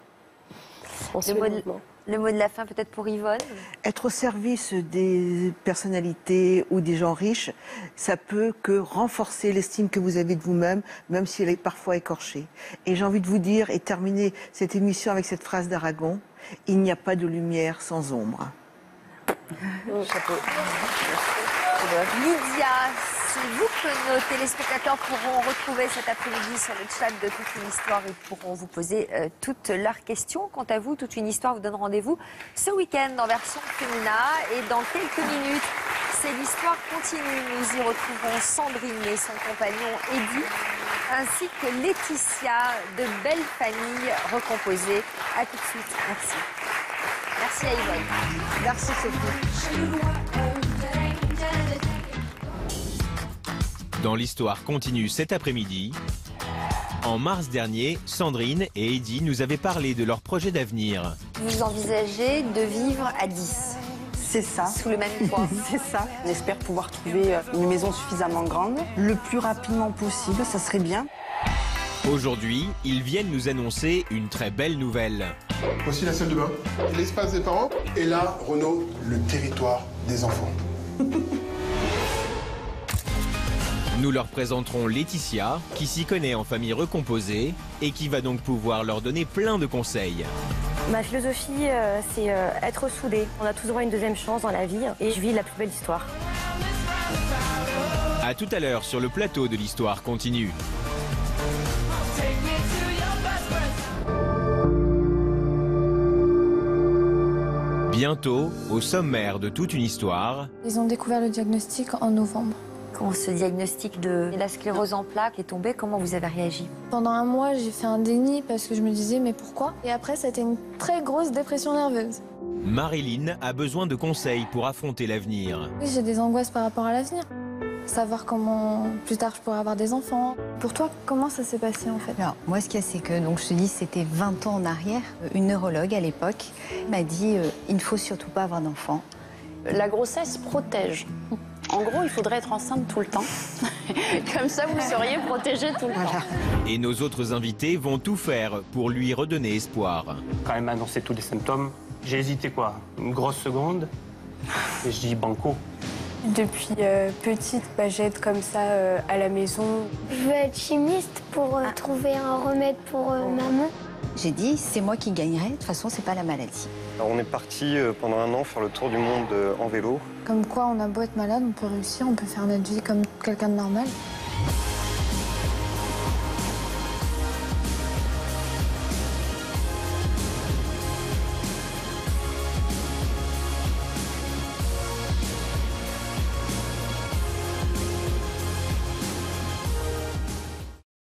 Le mot de la fin, peut-être pour Yvonne? Être au service des personnalités ou des gens riches, ça peut que renforcer l'estime que vous avez de vous-même, même si elle est parfois écorchée. Et j'ai envie de vous dire, et terminer cette émission avec cette phrase d'Aragon, il n'y a pas de lumière sans ombre. Chapeau. Lydia, c'est vous que nos téléspectateurs pourront retrouver cet après-midi sur le chat de Toute une Histoire. Ils pourront vous poser toutes leurs questions. Quant à vous, Toute une Histoire vous donne rendez-vous ce week-end en version féminin. Et dans quelques minutes, c'est l'histoire continue. Nous y retrouverons Sandrine et son compagnon Eddy, ainsi que Laetitia, de belles familles recomposées. A tout de suite. Merci. Merci à Yvonne. Merci Sophie. Dans l'histoire continue cet après-midi, en mars dernier, Sandrine et Eddy nous avaient parlé de leur projet d'avenir. Vous envisagez de vivre à 10? C'est ça. Sous le même toit? C'est ça. On espère pouvoir trouver une maison suffisamment grande. Le plus rapidement possible, ça serait bien. Aujourd'hui, ils viennent nous annoncer une très belle nouvelle. Voici la salle de bain, l'espace des parents. Et là, Renaud, le territoire des enfants. Nous leur présenterons Laetitia, qui s'y connaît en famille recomposée et qui va donc pouvoir leur donner plein de conseils. Ma philosophie, c'est être soudés. On a tous droit à une deuxième chance dans la vie et je vis la plus belle histoire. À tout à l'heure sur le plateau de l'histoire continue. Bientôt, au sommaire de toute une histoire, Ils ont découvert le diagnostic en novembre. Quand ce diagnostic de la sclérose en plaques est tombé, comment vous avez réagi? Pendant un mois, j'ai fait un déni parce que je me disais mais pourquoi? Et après, ça a été une très grosse dépression nerveuse. Marilyn a besoin de conseils pour affronter l'avenir. Oui, j'ai des angoisses par rapport à l'avenir. Savoir comment plus tard je pourrais avoir des enfants. Pour toi, comment ça s'est passé en fait? Alors, moi, ce qu'il y a, c'est que, donc, je te dis, c'était 20 ans en arrière. Une neurologue à l'époque m'a dit il ne faut surtout pas avoir d'enfants. La grossesse protège. En gros, il faudrait être enceinte tout le temps. Comme ça, vous seriez protégé tout le temps. Et nos autres invités vont tout faire pour lui redonner espoir. Quand elle m'a annoncé tous les symptômes, j'ai hésité quoi, une grosse seconde, et je dis banco. Depuis petite, j'aide comme ça à la maison. Je veux être chimiste pour trouver un remède pour maman. J'ai dit c'est moi qui gagnerai, de toute façon, c'est pas la maladie. Alors, on est parti pendant un an faire le tour du monde en vélo. Comme quoi, on a beau être malade, on peut réussir, on peut faire notre vie comme quelqu'un de normal.